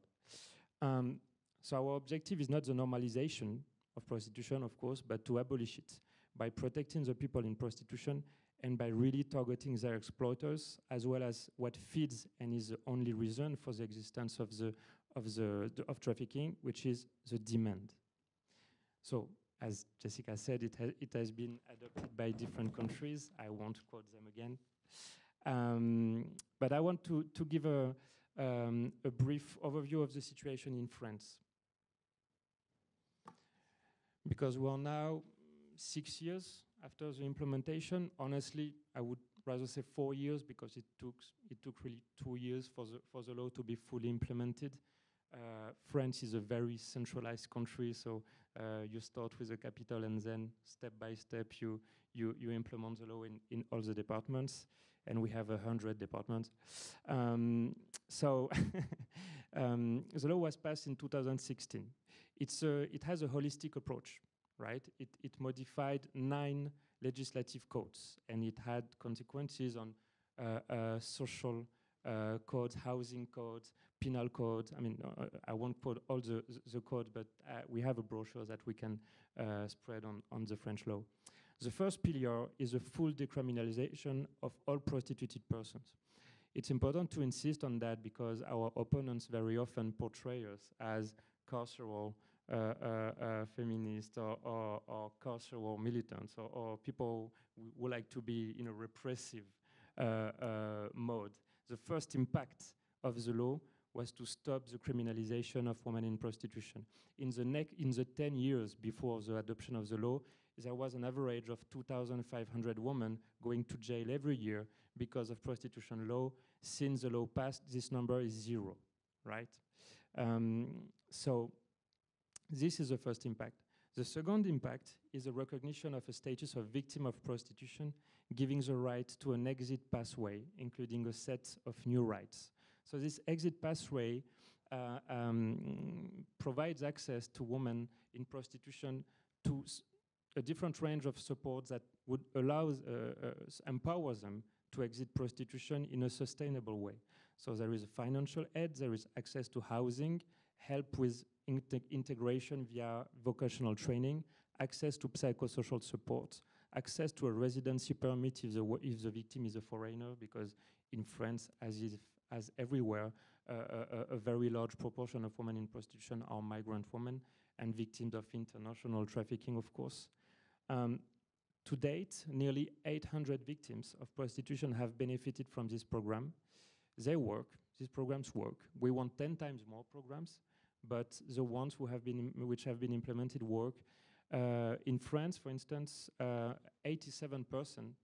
So our objective is not the normalization of prostitution, of course, but to abolish it by protecting the people in prostitution and by really targeting their exploiters, as well as what feeds and is the only reason for the existence of trafficking, which is the demand. So, as Jessica said, it has been adopted by different countries. I won't quote them again. But I want to give a brief overview of the situation in France. Because we are now 6 years after the implementation. Honestly, I would rather say 4 years, because it took really 2 years for the law to be fully implemented. France is a very centralized country, so you start with the capital, and then step by step you implement the law in all the departments, and we have 100 departments. So the law was passed in 2016. It has a holistic approach, right? It modified 9 legislative codes, and it had consequences on social codes, housing codes, penal codes. I mean, I won't quote all the codes, but we have a brochure that we can spread on the French law. The first pillar is a full decriminalization of all prostituted persons. It's important to insist on that because our opponents very often portray us as carceral feminists or carceral militants or people who like to be in a repressive mode. The first impact of the law was to stop the criminalization of women in prostitution. In the 10 years before the adoption of the law, there was an average of 2,500 women going to jail every year because of prostitution law. Since the law passed, this number is 0, right? So this is the first impact. The second impact is a recognition of a status of victim of prostitution, giving the right to an exit pathway, including a set of new rights. So this exit pathway provides access to women in prostitution to a different range of support that would empower them to exit prostitution in a sustainable way. So there is a financial aid, there is access to housing, help with integration via vocational training, access to psychosocial support, access to a residency permit if the victim is a foreigner, because in France, as everywhere, a very large proportion of women in prostitution are migrant women and victims of international trafficking, of course. To date, nearly 800 victims of prostitution have benefited from this program. They work, these programs work. We want 10 times more programs, but the ones which have been implemented work. In France, for instance, 87%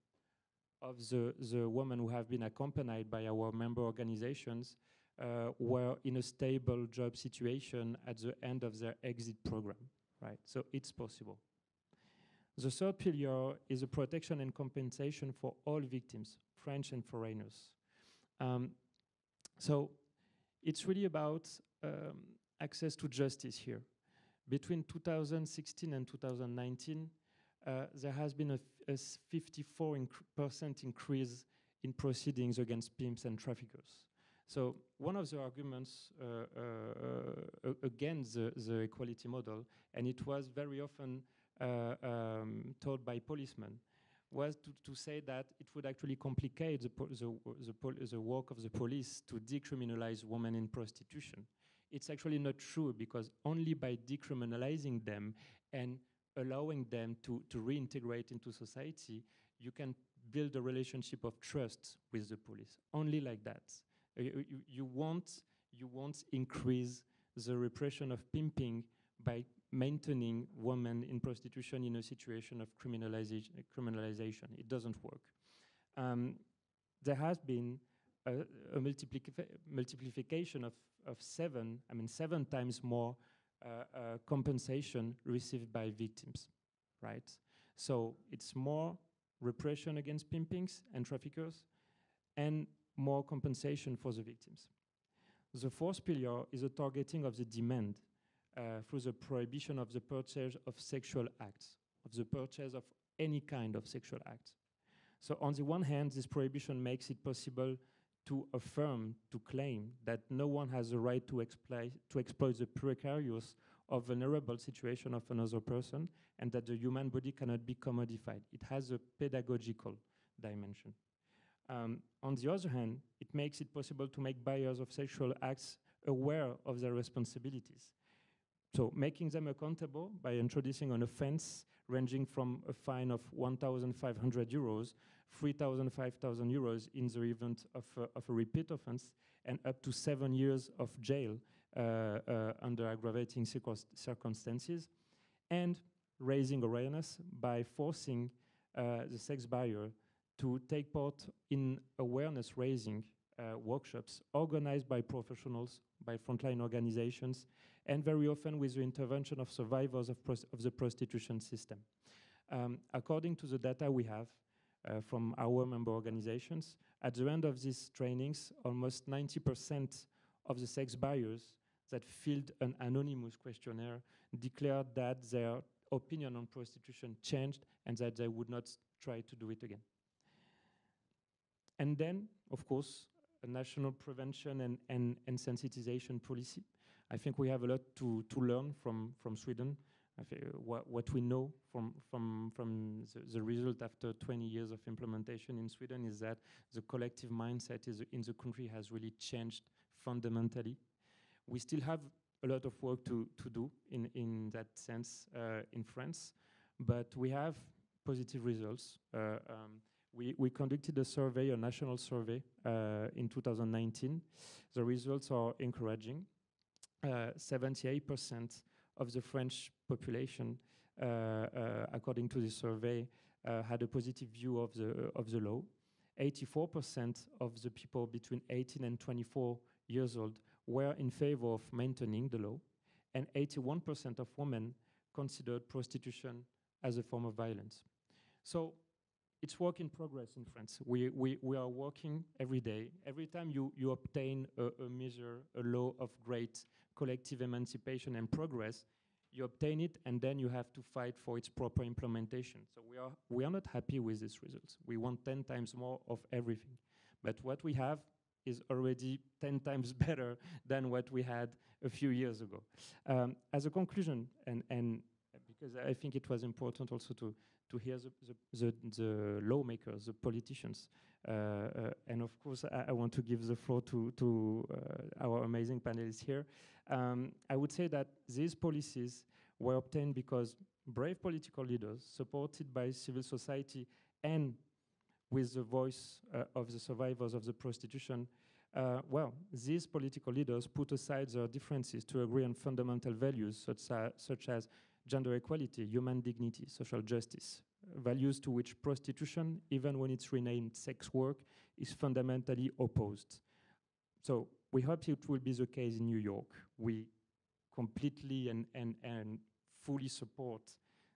of the women who have been accompanied by our member organizations were in a stable job situation at the end of their exit program, right? So it's possible. The third pillar is a protection and compensation for all victims, French and foreigners. So it's really about access to justice here. Between 2016 and 2019, there has been a 54% increase in proceedings against pimps and traffickers. So one of the arguments against the equality model, and it was very often told by policemen, was to say that it would actually complicate the work of the police to decriminalize women in prostitution. It's actually not true, because only by decriminalizing them and allowing them to reintegrate into society, you can build a relationship of trust with the police. Only like that. You won't increase the repression of pimping by maintaining women in prostitution in a situation of criminalization. It doesn't work. There has been a multiplication of 7 times more compensation received by victims, right? So it's more repression against pimpings and traffickers and more compensation for the victims. The fourth pillar is a targeting of the demand through the prohibition of the purchase of sexual acts, of the purchase of any kind of sexual act. So on the one hand, this prohibition makes it possible to affirm, to claim that no one has the right to exploit the precarious or vulnerable situation of another person, and that the human body cannot be commodified. It has a pedagogical dimension. On the other hand, it makes it possible to make buyers of sexual acts aware of their responsibilities. So making them accountable by introducing an offense ranging from a fine of 1,500 euros, 3,000, 5,000 euros in the event of a repeat offense, and up to 7 years of jail under aggravating circumstances, and raising awareness by forcing the sex buyer to take part in awareness raising workshops organized by professionals, by frontline organizations, and very often with the intervention of survivors of the prostitution system. According to the data we have from our member organizations, at the end of these trainings, almost 90% of the sex buyers that filled an anonymous questionnaire declared that their opinion on prostitution changed and that they would not try to do it again. And then, of course, a national prevention and sensitization policy. I think we have a lot to learn from Sweden. I think what we know from the result after 20 years of implementation in Sweden is that the collective mindset in the country has really changed fundamentally. We still have a lot of work to do in that sense in France, but we have positive results. We conducted a survey, a national survey, in 2019. The results are encouraging. 78% of the French population, according to the survey, had a positive view of the law. 84% of the people between 18 and 24 years old were in favor of maintaining the law, and 81% of women considered prostitution as a form of violence. So it's work in progress in France. We are working every day. Every time you obtain a measure, a law of great collective emancipation and progress, you obtain it, and then you have to fight for its proper implementation. So we are not happy with these results. We want 10 times more of everything. But what we have is already 10 times better than what we had a few years ago. As a conclusion, and because I think it was important also to hear the lawmakers, the politicians, and of course I want to give the floor to our amazing panelists here. I would say that these policies were obtained because brave political leaders, supported by civil society and with the voice of the survivors of the prostitution, these political leaders put aside their differences to agree on fundamental values such as gender equality, human dignity, social justice, values to which prostitution, even when it's renamed sex work, is fundamentally opposed. So we hope it will be the case in New York. We completely and fully support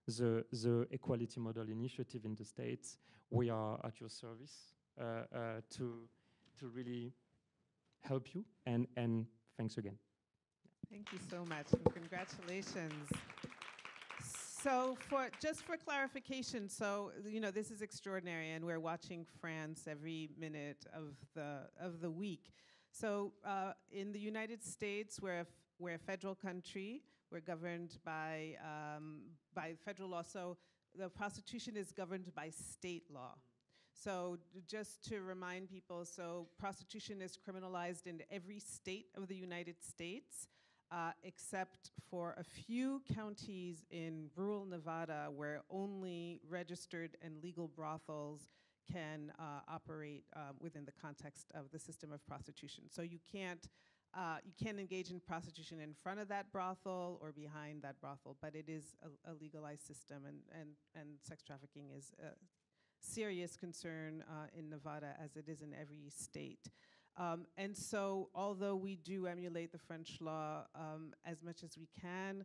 the Equality Model Initiative in the States. We are at your service to really help you, and thanks again. Thank you so much, and congratulations. So just for clarification, so this is extraordinary, and we're watching France every minute of the week. So in the United States, we're a federal country. We're governed by federal law. So the prostitution is governed by state law. So just to remind people, so prostitution is criminalized in every state of the United States, except for a few counties in rural Nevada where only registered and legal brothels can operate within the context of the system of prostitution. So you can't engage in prostitution in front of that brothel or behind that brothel, but it is a legalized system, and sex trafficking is a serious concern in Nevada, as it is in every state. And so although we do emulate the French law as much as we can,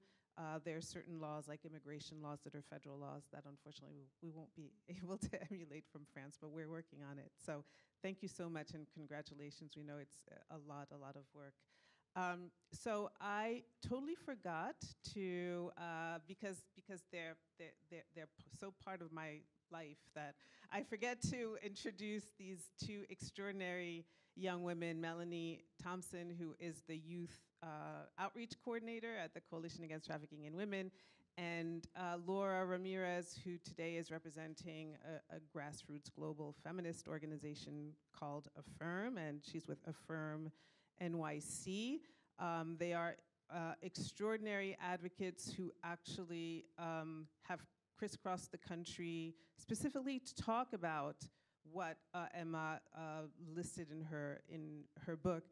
there are certain laws, like immigration laws, that are federal laws that unfortunately we won't be able to emulate from France, but we're working on it. So thank you so much, and congratulations. We know it's a lot of work. So I totally forgot to, because they're so part of my life, that I forget to introduce these two extraordinary young women, Melanie Thompson, who is the youth outreach coordinator at the Coalition Against Trafficking in Women, and Laura Ramirez, who today is representing a grassroots global feminist organization called Affirm, and she's with Affirm NYC. They are extraordinary advocates who actually have crisscrossed the country specifically to talk about what Emma listed in her book.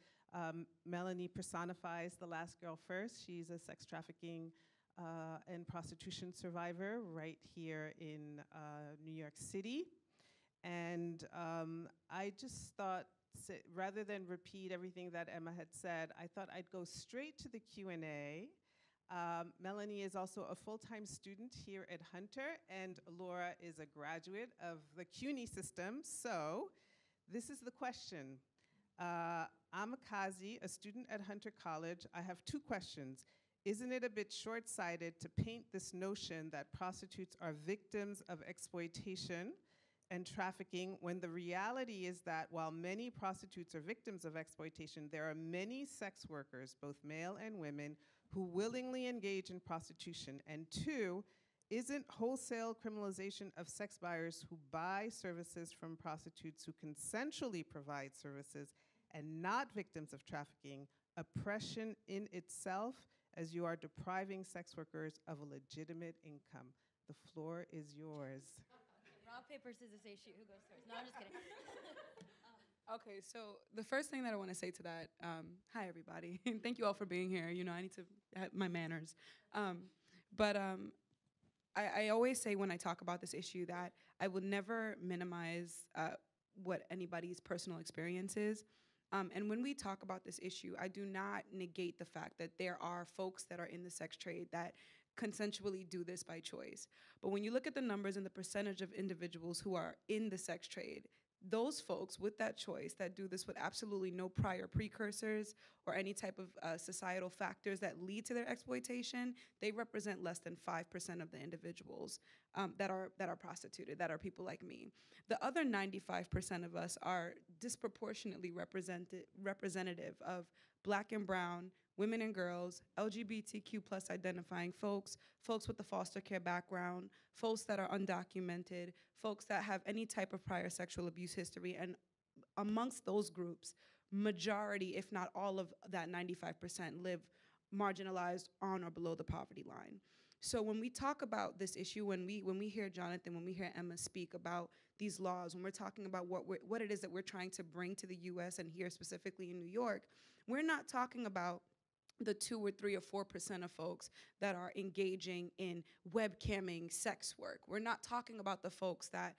Melanie personifies the last girl first. She's a sex trafficking and prostitution survivor right here in New York City. And I just thought, rather than repeat everything that Emma had said, I thought I'd go straight to the Q&A. Melanie is also a full-time student here at Hunter, and Laura is a graduate of the CUNY system. So this is the question. I'm a Kazi, a student at Hunter College. I have two questions. Isn't it a bit short-sighted to paint this notion that prostitutes are victims of exploitation and trafficking when the reality is that while many prostitutes are victims of exploitation, there are many sex workers, both male and women, who willingly engage in prostitution? And two, isn't wholesale criminalization of sex buyers who buy services from prostitutes who consensually provide services and not victims of trafficking oppression in itself, as you are depriving sex workers of a legitimate income? The floor is yours. Rock, paper, scissors, say shoot. Who goes first? No, I'm just kidding. Okay, so the first thing that I want to say to that, hi everybody, and thank you all for being here. You know, I need to have my manners. I always say when I talk about this issue that I will never minimize what anybody's personal experience is. And when we talk about this issue, I do not negate the fact that there are folks that are in the sex trade that consensually do this by choice. But when you look at the numbers and the percentage of individuals who are in the sex trade, those folks with that choice that do this with absolutely no prior precursors or any type of societal factors that lead to their exploitation, they represent less than 5% of the individuals that are prostituted, that are people like me. The other 95% of us are disproportionately representative of Black and brown, women and girls, LGBTQ+ identifying folks, folks with a foster care background, folks that are undocumented, folks that have any type of prior sexual abuse history. And amongst those groups, majority, if not all of that 95% live marginalized on or below the poverty line. So when we talk about this issue, when we hear Jonathan, when we hear Emma speak about these laws, when we're talking about what it is that we're trying to bring to the US and here specifically in New York, we're not talking about the 2 or 3 or 4% of folks that are engaging in webcamming sex work. We're not talking about the folks that,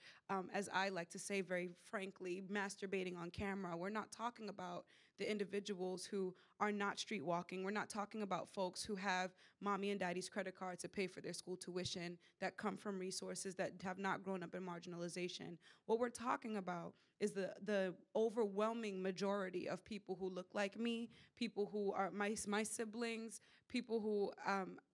as I like to say very frankly, masturbating on camera. We're not talking about the individuals who are not street walking. We're not talking about folks who have mommy and daddy's credit card to pay for their school tuition, that come from resources that have not grown up in marginalization. What we're talking about is the overwhelming majority of people who look like me, people who are my siblings, people who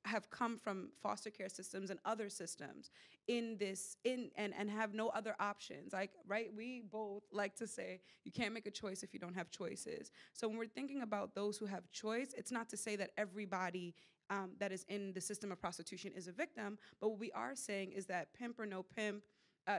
have come from foster care systems and other systems and have no other options. Like, right, we both like to say you can't make a choice if you don't have choices. So when we're thinking about those who have choice, it's not to say that everybody that is in the system of prostitution is a victim, but what we are saying is that pimp or no pimp,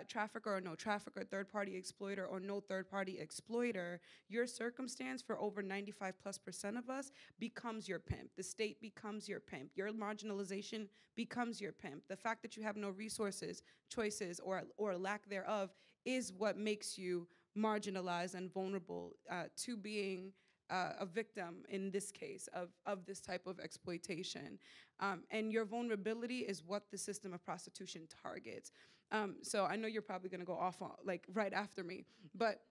trafficker or no trafficker, third-party exploiter or no third-party exploiter, your circumstance for over 95+% of us becomes your pimp. The state becomes your pimp. Your marginalization becomes your pimp. The fact that you have no resources, choices, or lack thereof is what makes you marginalized and vulnerable to being a victim, in this case, of this type of exploitation. And your vulnerability is what the system of prostitution targets. So I know you're probably gonna go off on, like right after me, but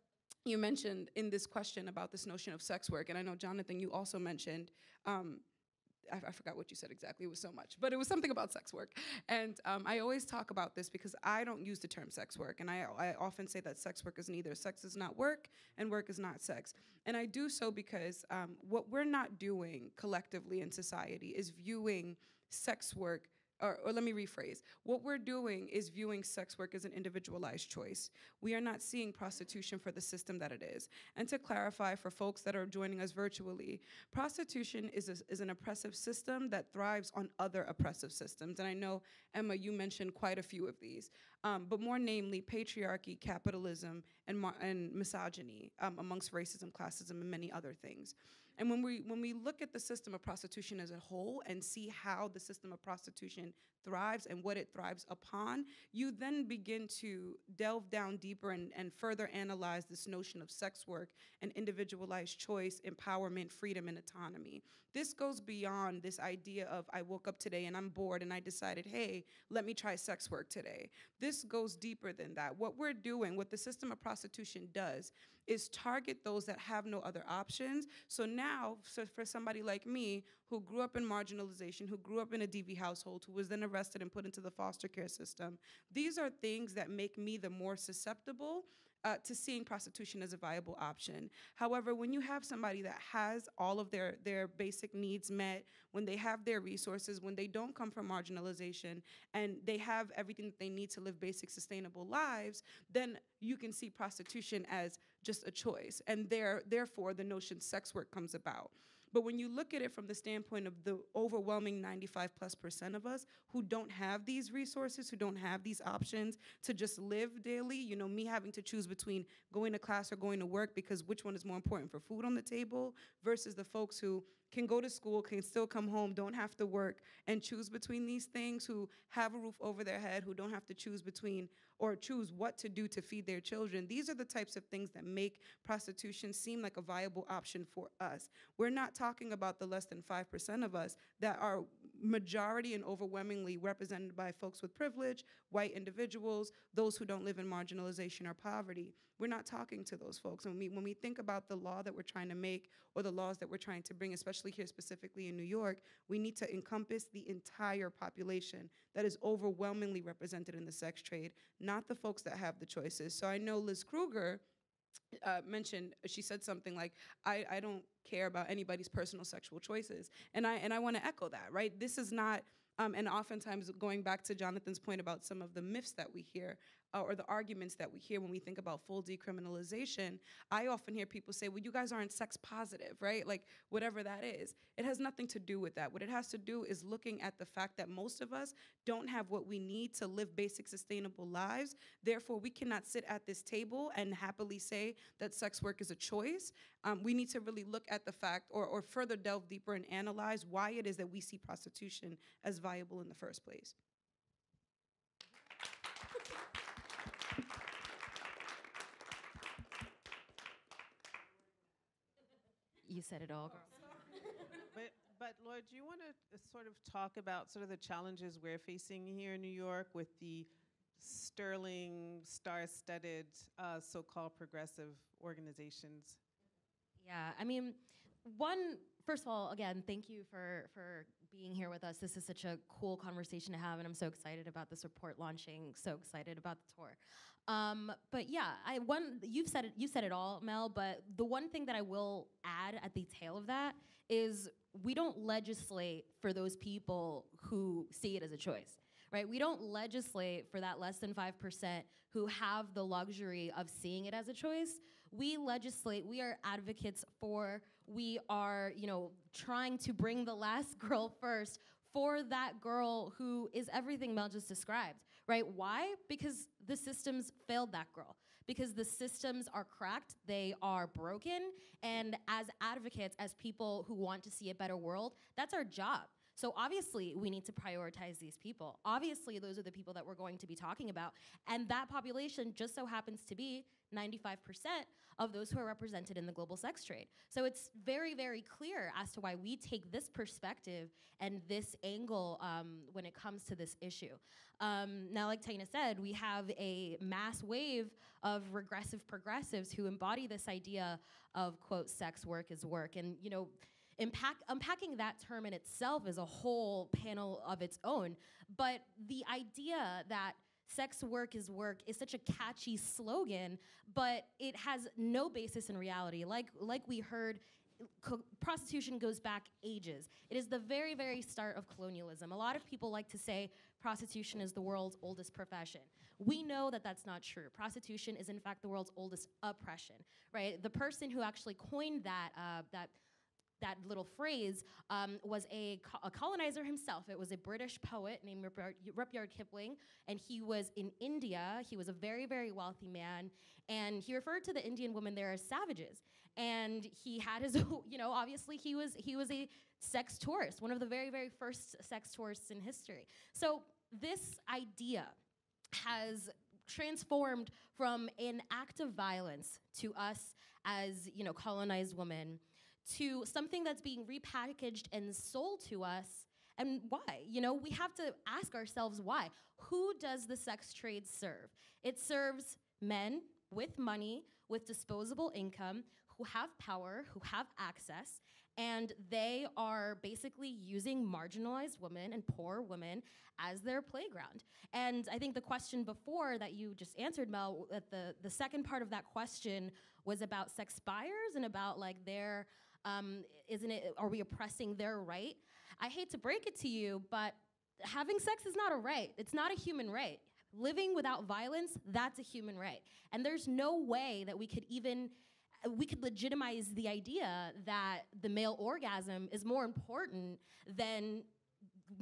you mentioned in this question about this notion of sex work, and I know, Jonathan, you also mentioned, I forgot what you said exactly, it was so much, but it was something about sex work. And I always talk about this because I don't use the term sex work, and I often say that sex work is neither. Sex is not work, and work is not sex. And I do so because what we're not doing collectively in society is viewing sex work or let me rephrase. What we're doing is viewing sex work as an individualized choice. We are not seeing prostitution for the system that it is. And to clarify for folks that are joining us virtually, prostitution is an oppressive system that thrives on other oppressive systems. And I know, Emma, you mentioned quite a few of these, but more namely patriarchy, capitalism, and misogyny amongst racism, classism, and many other things. And when we look at the system of prostitution as a whole and see how the system of prostitution thrives and what it thrives upon, you then begin to delve down deeper and further analyze this notion of sex work and individualized choice, empowerment, freedom, and autonomy. This goes beyond this idea of I woke up today and I'm bored and I decided, hey, let me try sex work today. This goes deeper than that. What we're doing, what the system of prostitution does, is target those that have no other options. So now, for somebody like me, who grew up in marginalization, who grew up in a DV household, who was then arrested and put into the foster care system, these are things that make me the more susceptible to seeing prostitution as a viable option. However, when you have somebody that has all of their basic needs met, when they have their resources, when they don't come from marginalization, and they have everything that they need to live basic, sustainable lives, then you can see prostitution as just a choice. And therefore, the notion sex work comes about. But when you look at it from the standpoint of the overwhelming 95+% of us who don't have these resources, who don't have these options to just live daily, you know, me having to choose between going to class or going to work because which one is more important for food on the table versus the folks who can go to school, can still come home, don't have to work, and choose between these things, who have a roof over their head, who don't have to choose between or choose what to do to feed their children. These are the types of things that make prostitution seem like a viable option for us. We're not talking about the less than 5% of us that are majority and overwhelmingly represented by folks with privilege, white individuals, those who don't live in marginalization or poverty. We're not talking to those folks. And when we think about the law that we're trying to make or the laws that we're trying to bring, especially here specifically in New York, we need to encompass the entire population that is overwhelmingly represented in the sex trade, not the folks that have the choices. So I know Liz Kruger mentioned, she said something like, I don't care about anybody's personal sexual choices. And I want to echo that, right? This is not, and oftentimes going back to Jonathan's point about some of the myths that we hear, or the arguments that we hear when we think about full decriminalization, I often hear people say, well, you guys aren't sex positive, right? Like, whatever that is. It has nothing to do with that. What it has to do is looking at the fact that most of us don't have what we need to live basic, sustainable lives. Therefore, we cannot sit at this table and happily say that sex work is a choice. We need to really look at the fact, or further delve deeper and analyze why it is that we see prostitution as viable in the first place. You said it all, girl. But Lloyd, do you want to sort of talk about sort of the challenges we're facing here in New York with the sterling, star-studded, so-called progressive organizations? Yeah, I mean, first of all, again, thank you for being here with us. This is such a cool conversation to have, and I'm so excited about this report launching, so excited about the tour. But yeah, you said it all, Mel, but the one thing that I will add at the tail of that is we don't legislate for those people who see it as a choice, right? We don't legislate for that less than 5% who have the luxury of seeing it as a choice. We legislate, we are advocates for, we are, trying to bring the last girl first for that girl who is everything Mel just described, right? Why? Because the systems failed that girl. Because the systems are cracked, they are broken, and as advocates, as people who want to see a better world, that's our job. So obviously, we need to prioritize these people. Obviously, those are the people that we're going to be talking about, and that population just so happens to be 95% of those who are represented in the global sex trade. So it's very, very clear as to why we take this perspective and this angle when it comes to this issue. Now, like Taina said, we have a mass wave of regressive progressives who embody this idea of, quote, sex work is work. And, unpacking that term in itself is a whole panel of its own. But the idea that sex work is such a catchy slogan, but it has no basis in reality. Like we heard prostitution goes back ages. It is the very, very start of colonialism. A lot of people like to say prostitution is the world's oldest profession. We know that that's not true. Prostitution is, in fact, the world's oldest oppression, right? The person who actually coined that little phrase was a colonizer himself. It was a British poet named Rudyard Kipling, and he was in India. He was a very, very wealthy man, and he referred to the Indian women there as savages. And he had his, obviously he was a sex tourist, one of the very, very first sex tourists in history. So this idea has transformed from an act of violence to us as, colonized women, to something that's being repackaged and sold to us. And why? We have to ask ourselves why. Who does the sex trade serve? It serves men with money, with disposable income, who have power, who have access, and they are basically using marginalized women and poor women as their playground. And I think the question before that you just answered, Mel, the second part of that question was about sex buyers and about like their, are we oppressing their right? I hate to break it to you, but having sex is not a right. It's not a human right. Living without violence, that's a human right. And there's no way that we could legitimize the idea that the male orgasm is more important than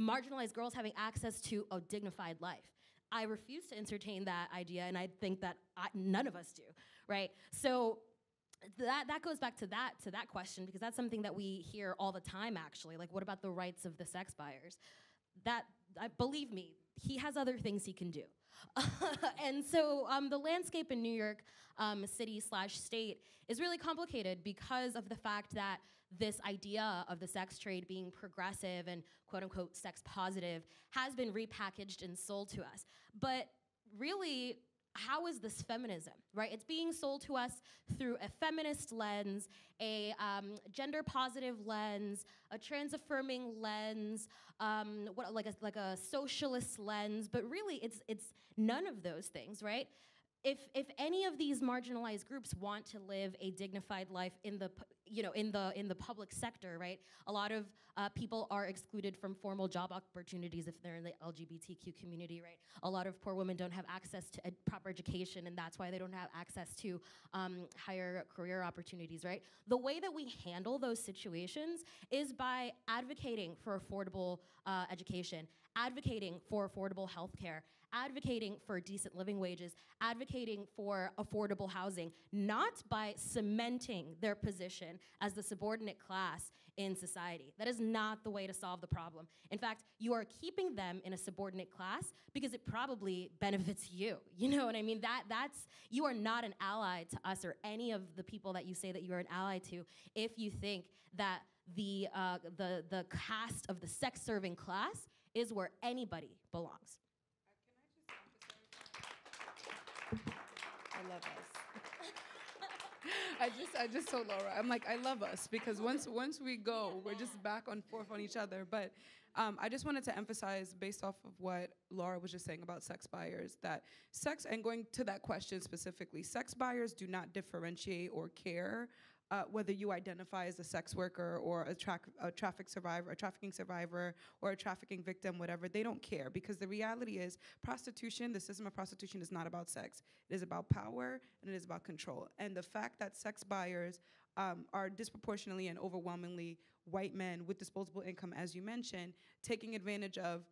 marginalized girls having access to a dignified life. I refuse to entertain that idea, and I think that none of us do, right? So that goes back to that question, because that's something that we hear all the time, actually. Like, what about the rights of the sex buyers? Believe me, he has other things he can do. And so the landscape in New York City/state is really complicated because of the fact that this idea of the sex trade being progressive and quote unquote sex positive has been repackaged and sold to us. But really, how is this feminism, right? It's being sold to us through a feminist lens, a gender positive lens, a trans affirming lens, like a socialist lens, but really it's none of those things, right? If any of these marginalized groups want to live a dignified life in the public sector, right? A lot of people are excluded from formal job opportunities if they're in the LGBTQ community, right? A lot of poor women don't have access to proper education, and that's why they don't have access to higher career opportunities, right? The way that we handle those situations is by advocating for affordable education, advocating for affordable healthcare, advocating for decent living wages, advocating for affordable housing, not by cementing their position as the subordinate class in society. That is not the way to solve the problem. In fact, you are keeping them in a subordinate class because it probably benefits you. You know what I mean? You are not an ally to us or any of the people that you say that you are an ally to if you think that the caste of the sex-serving class is where anybody belongs. I love us. I just told Laura, I'm like, I love us, because once we go, we're just back and forth on each other. But I just wanted to emphasize, based off of what Laura was just saying about sex buyers, that sex, and going to that question specifically, sex buyers do not differentiate or care whether you identify as a sex worker or a trafficking survivor, or a trafficking victim, whatever. They don't care, because the reality is prostitution, the system of prostitution, is not about sex. It is about power, and it is about control. And the fact that sex buyers are disproportionately and overwhelmingly white men with disposable income, as you mentioned, taking advantage of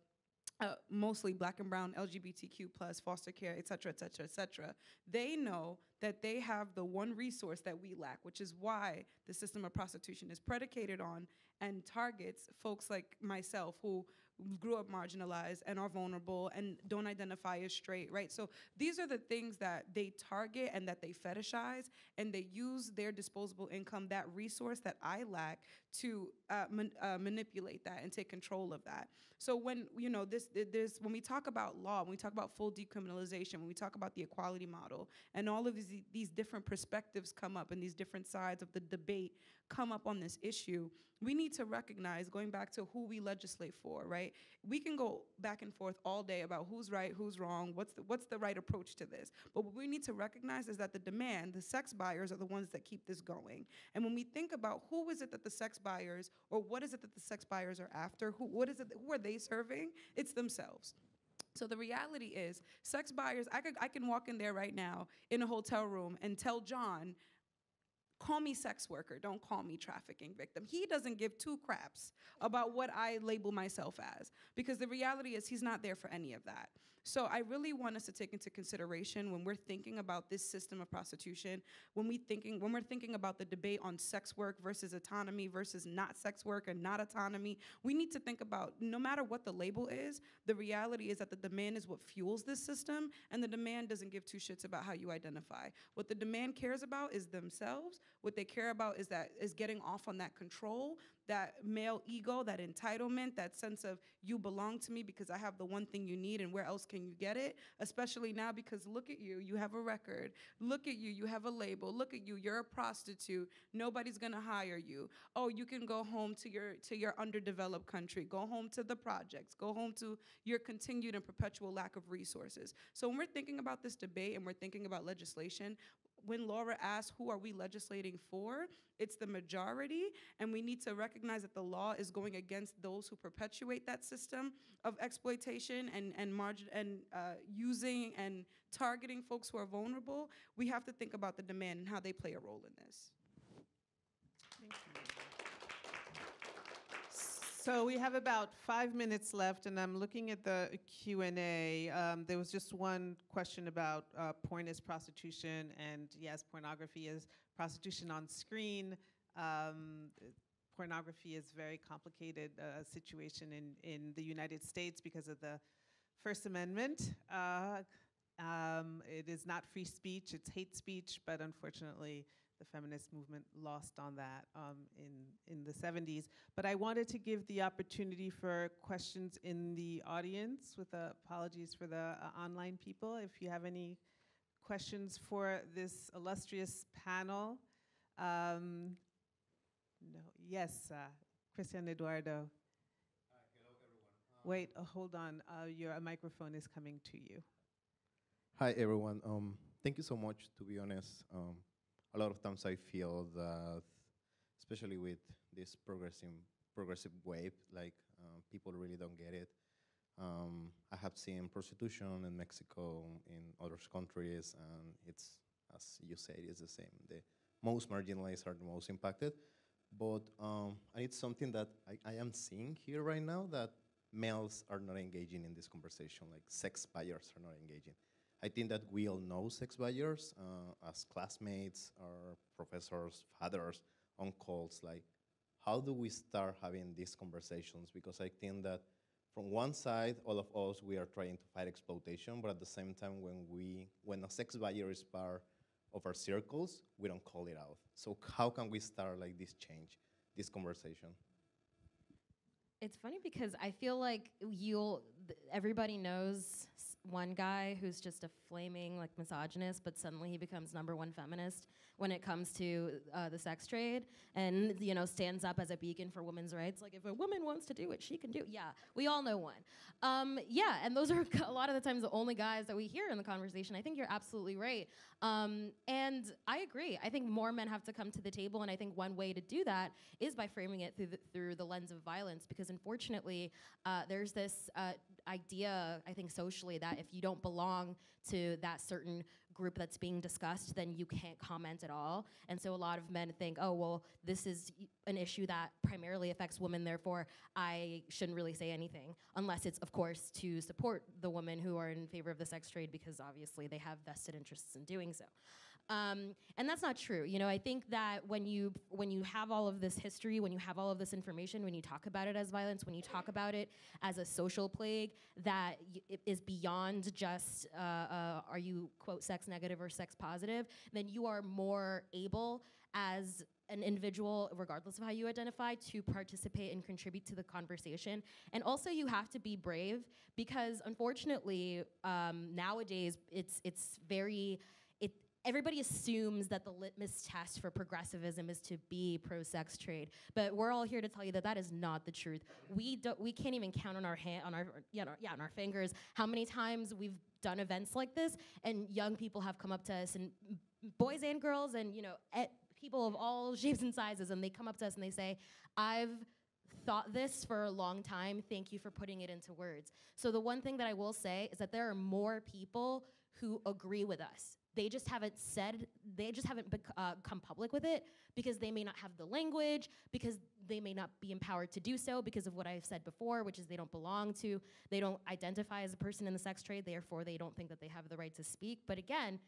mostly Black and brown, LGBTQ plus, foster care, et cetera, et cetera, et cetera. They know that they have the one resource that we lack, which is why the system of prostitution is predicated on and targets folks like myself who grew up marginalized and are vulnerable and don't identify as straight, right? So these are the things that they target and that they fetishize, and they use their disposable income, that resource that I lack, to manipulate that and take control of that. So when when we talk about law, when we talk about full decriminalization, when we talk about the equality model, and all of these different perspectives come up, and these different sides of the debate come up on this issue, we need to recognize, going back to who we legislate for, right? right? We can go back and forth all day about who's right, who's wrong, what's the right approach to this. But what we need to recognize is that the demand, the sex buyers are the ones that keep this going. And when we think about who is it that the sex buyers, or what is it that the sex buyers are after, who are they serving? It's themselves. So the reality is, sex buyers, I can walk in there right now in a hotel room and tell John, call me sex worker, don't call me trafficking victim. He doesn't give two craps about what I label myself as, because the reality is he's not there for any of that. So I really want us to take into consideration when we're thinking about this system of prostitution, when we're thinking about the debate on sex work versus autonomy versus not sex work and not autonomy, we need to think about, no matter what the label is, the reality is that the demand is what fuels this system, and the demand doesn't give two shits about how you identify. What the demand cares about is themselves. What they care about is getting off on that control, that male ego, that entitlement, that sense of you belong to me because I have the one thing you need, and where else can you get it? Especially now, because look at you, you have a record. Look at you, you have a label. Look at you, you're a prostitute. Nobody's gonna hire you. Oh, you can go home to your underdeveloped country. Go home to the projects. Go home to your continued and perpetual lack of resources. So when we're thinking about this debate and we're thinking about legislation, when Laura asked who are we legislating for, it's the majority, and we need to recognize that the law is going against those who perpetuate that system of exploitation and using and targeting folks who are vulnerable. We have to think about the demand and how they play a role in this. Thank you. So we have about 5 minutes left, and I'm looking at the Q&A. There was just one question about porn is prostitution, and yes, pornography is prostitution on screen. Pornography is a very complicated situation in the United States because of the First Amendment. It is not free speech, it's hate speech, but unfortunately, the feminist movement lost on that in the 70s. But I wanted to give the opportunity for questions in the audience, with apologies for the online people. If you have any questions for this illustrious panel. No, yes, Christian Eduardo. Hello, everyone. Wait, hold on, your microphone is coming to you. Hi, everyone. Thank you so much, to be honest. A lot of times I feel that, especially with this progressive wave, like people really don't get it. I have seen prostitution in Mexico, in other countries, and it's, as you said, it's the same. The most marginalized are the most impacted. But it's something that I am seeing here right now, that males are not engaging in this conversation, like sex buyers are not engaging. I think that we all know sex buyers as classmates or professors, fathers, uncles. Like, how do we start having these conversations? Because I think that from one side, all of us, we are trying to fight exploitation, but at the same time, when a sex buyer is part of our circles, we don't call it out. So how can we start like this change, this conversation? It's funny because I feel like everybody knows one guy who's just a flaming like misogynist, but suddenly he becomes #1 feminist when it comes to the sex trade, and stands up as a beacon for women's rights. Like, if a woman wants to do it, she can do it. Yeah, we all know one. Yeah, and those are a lot of the times the only guys that we hear in the conversation. I think you're absolutely right, and I agree. I think more men have to come to the table, and I think one way to do that is by framing it through the lens of violence, because unfortunately, there's this idea, I think socially, that if you don't belong to that certain group that's being discussed, then you can't comment at all. And so a lot of men think, oh, well, this is an issue that primarily affects women, therefore I shouldn't really say anything, unless it's, of course, to support the women who are in favor of the sex trade, because obviously they have vested interests in doing so. And that's not true. I think that when you have all of this history, when you have all of this information, when you talk about it as violence, when you talk about it as a social plague that it is beyond just are you, quote, sex negative or sex positive, then you are more able as an individual, regardless of how you identify, to participate and contribute to the conversation. And also you have to be brave, because unfortunately, nowadays everybody assumes that the litmus test for progressivism is to be pro-sex trade, but we're all here to tell you that that is not the truth. We can't even count on our on our fingers how many times we've done events like this, and young people have come up to us, and boys and girls, and people of all shapes and sizes, and they come up to us and they say, "I've thought this for a long time. Thank you for putting it into words." So the one thing that I will say is that there are more people who agree with us. They just haven't come public with it because they may not have the language, because they may not be empowered to do so because of what I've said before, which is they don't belong to, they don't identify as a person in the sex trade, therefore they don't think that they have the right to speak. But again,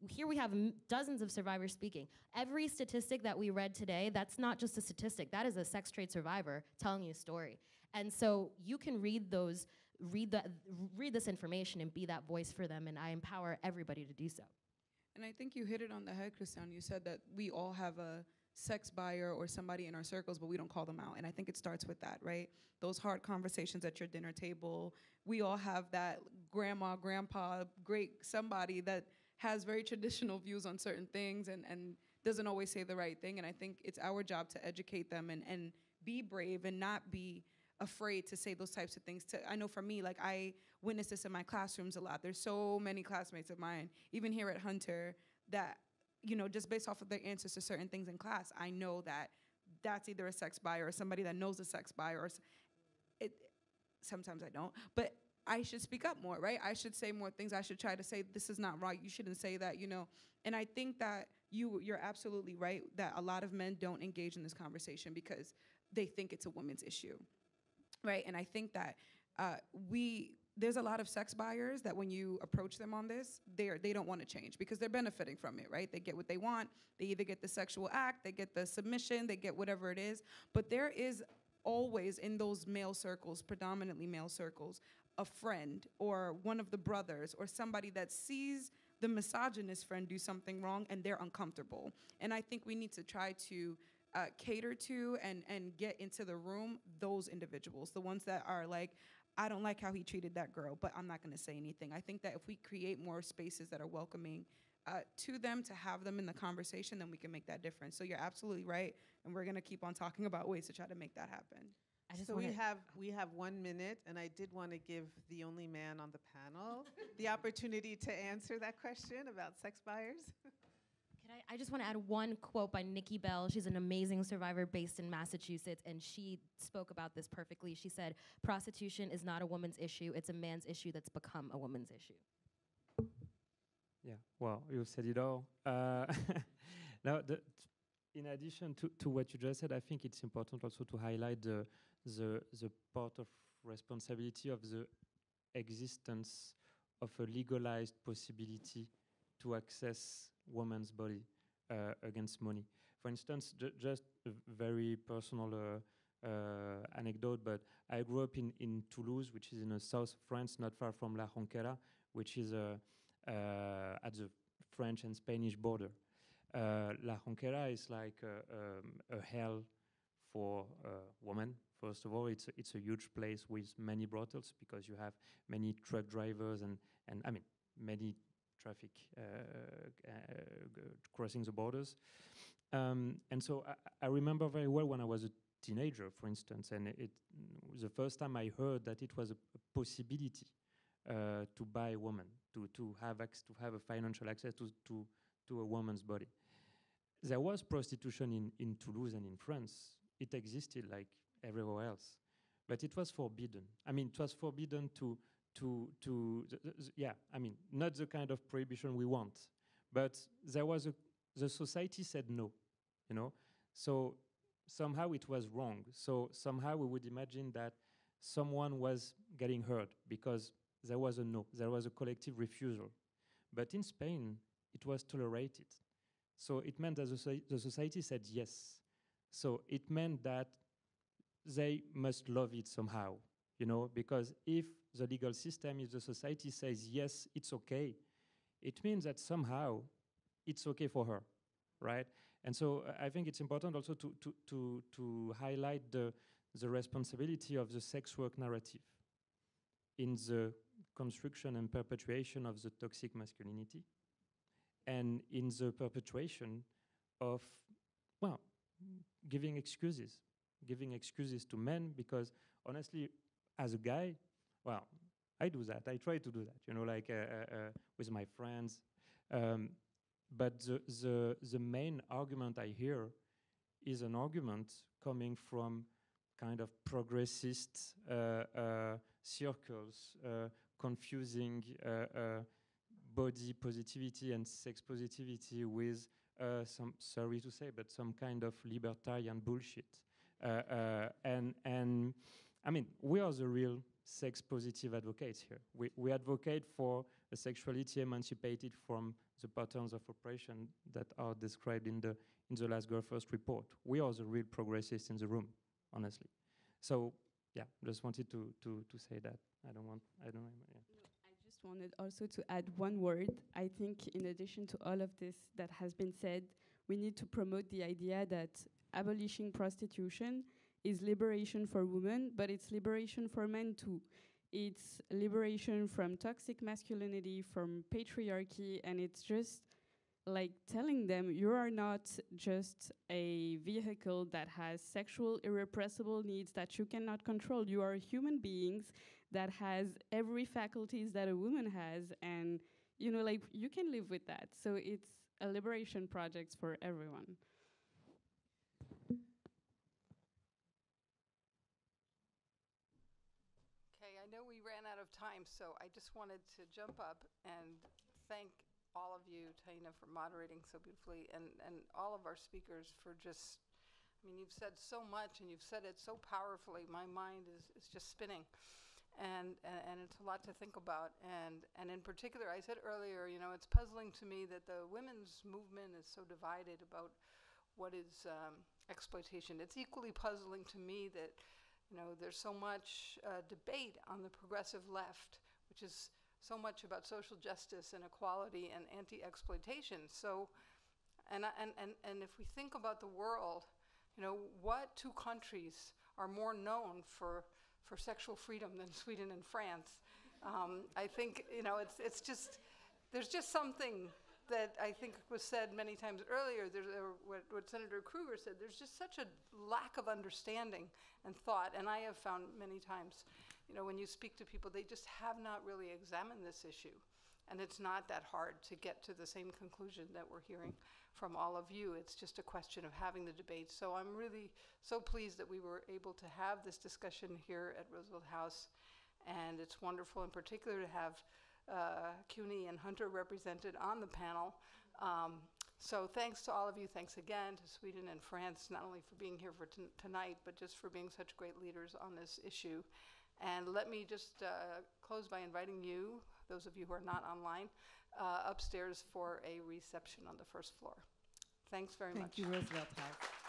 here we have dozens of survivors speaking. Every statistic that we read today, that's not just a statistic, that is a sex trade survivor telling you a story. And so you can read this information and be that voice for them, and I empower everybody to do so. And I think you hit it on the head, Christian. You said that we all have a sex buyer or somebody in our circles, but we don't call them out. And I think it starts with that, right? Those hard conversations at your dinner table. We all have that grandma, grandpa, great somebody that has very traditional views on certain things and doesn't always say the right thing. And I think it's our job to educate them and be brave and not be afraid to say those types of things. I know for me, like, I witness this in my classrooms a lot. There's so many classmates of mine, even here at Hunter, that, just based off of their answers to certain things in class, I know that that's either a sex buyer or somebody that knows a sex buyer. Sometimes I don't, but I should speak up more, right? I should say more things. I should try to say, this is not right. You shouldn't say that, And I think that you're absolutely right that a lot of men don't engage in this conversation because they think it's a women's issue. Right, and I think that there's a lot of sex buyers that when you approach them on this, they don't want to change because they're benefiting from it, right? They get what they want. They either get the sexual act, they get the submission, they get whatever it is. But there is always in those male circles, predominantly male circles, a friend or one of the brothers or somebody that sees the misogynist friend do something wrong and they're uncomfortable. And I think we need to try to cater to and get into the room those individuals, the ones that are like, I don't like how he treated that girl, but I'm not going to say anything. I think that if we create more spaces that are welcoming to them, to have them in the conversation, then we can make that difference. So you're absolutely right, and we're going to keep on talking about ways to try to make that happen. So we have 1 minute, and I did want to give the only man on the panel the opportunity to answer that question about sex buyers. I just want to add one quote by Nikki Bell. She's an amazing survivor based in Massachusetts, and she spoke about this perfectly. She said, "Prostitution is not a woman's issue. It's a man's issue that's become a woman's issue." Yeah, well, you said it all. Now, in addition to what you just said, I think it's important also to highlight the part of responsibility of the existence of a legalized possibility to access woman's body against money. For instance, just a very personal anecdote, but I grew up in Toulouse, which is in the south of France, not far from La Jonquera, which is at the French and Spanish border. La Jonquera is like a hell for women. First of all, it's a huge place with many brothels because you have many truck drivers and I mean many traffic crossing the borders. And so I remember very well when I was a teenager, for instance, and it was the first time I heard that it was a possibility to buy a woman, to have a financial access to a woman's body. There was prostitution in Toulouse and in France. It existed like everywhere else, but it was forbidden. I mean, it was forbidden not the kind of prohibition we want, but the society said no, so somehow it was wrong. So somehow we would imagine that someone was getting hurt because there was a no, there was a collective refusal. But in Spain, it was tolerated. So it meant that the society said yes. So it meant that they must love it somehow, because if the legal system, if the society says, yes, it's okay, it means that somehow it's okay for her, right? And so I think it's important also to highlight the responsibility of the sex work narrative in the construction and perpetuation of the toxic masculinity, and in the perpetuation of, well, giving excuses to men, because honestly, as a guy, well, I do that. I try to do that, you know, like with my friends. But the main argument I hear is an argument coming from kind of progressist circles, confusing body positivity and sex positivity with some, sorry to say, but some kind of libertarian bullshit. And I mean, we are the real sex positive advocates here. We advocate for a sexuality emancipated from the patterns of oppression that are described in the Last Girl First report. We are the real progressists in the room, honestly. So yeah, just wanted to say that. I don't know. Yeah. I just wanted also to add one word. I think in addition to all of this that has been said, we need to promote the idea that abolishing prostitution is liberation for women, but it's liberation for men too. It's liberation from toxic masculinity, from patriarchy, and it's just like telling them you are not just a vehicle that has sexual irrepressible needs that you cannot control. You are human beings that has every faculties that a woman has, and you know, like you can live with that. So it's a liberation project for everyone. Okay, I know we ran out of time, so I just wanted to jump up and thank all of you, Taina, for moderating so beautifully, and all of our speakers for just, I mean, you've said so much and you've said it so powerfully. My mind is just spinning. And it's a lot to think about. And in particular, I said earlier, you know, it's puzzling to me that the women's movement is so divided about what is exploitation. It's equally puzzling to me that, you know, there's so much debate on the progressive left, which is so much about social justice and equality and anti-exploitation. So, and if we think about the world, you know, what two countries are more known for sexual freedom than Sweden and France? I think, you know, it's just, there's just something that I think was said many times earlier. There's what Senator Kruger said, there's just such a lack of understanding and thought, and I have found many times, you know, when you speak to people, they just have not really examined this issue. And it's not that hard to get to the same conclusion that we're hearing from all of you. It's just a question of having the debate. So I'm really so pleased that we were able to have this discussion here at Roosevelt House. And it's wonderful in particular to have CUNY and Hunter represented on the panel. So thanks to all of you. Thanks again to Sweden and France, not only for being here for tonight, but just for being such great leaders on this issue. And let me just close by inviting you, those of you who are not online, upstairs for a reception on the first floor. Thanks very much. Thank you, Roosevelt House.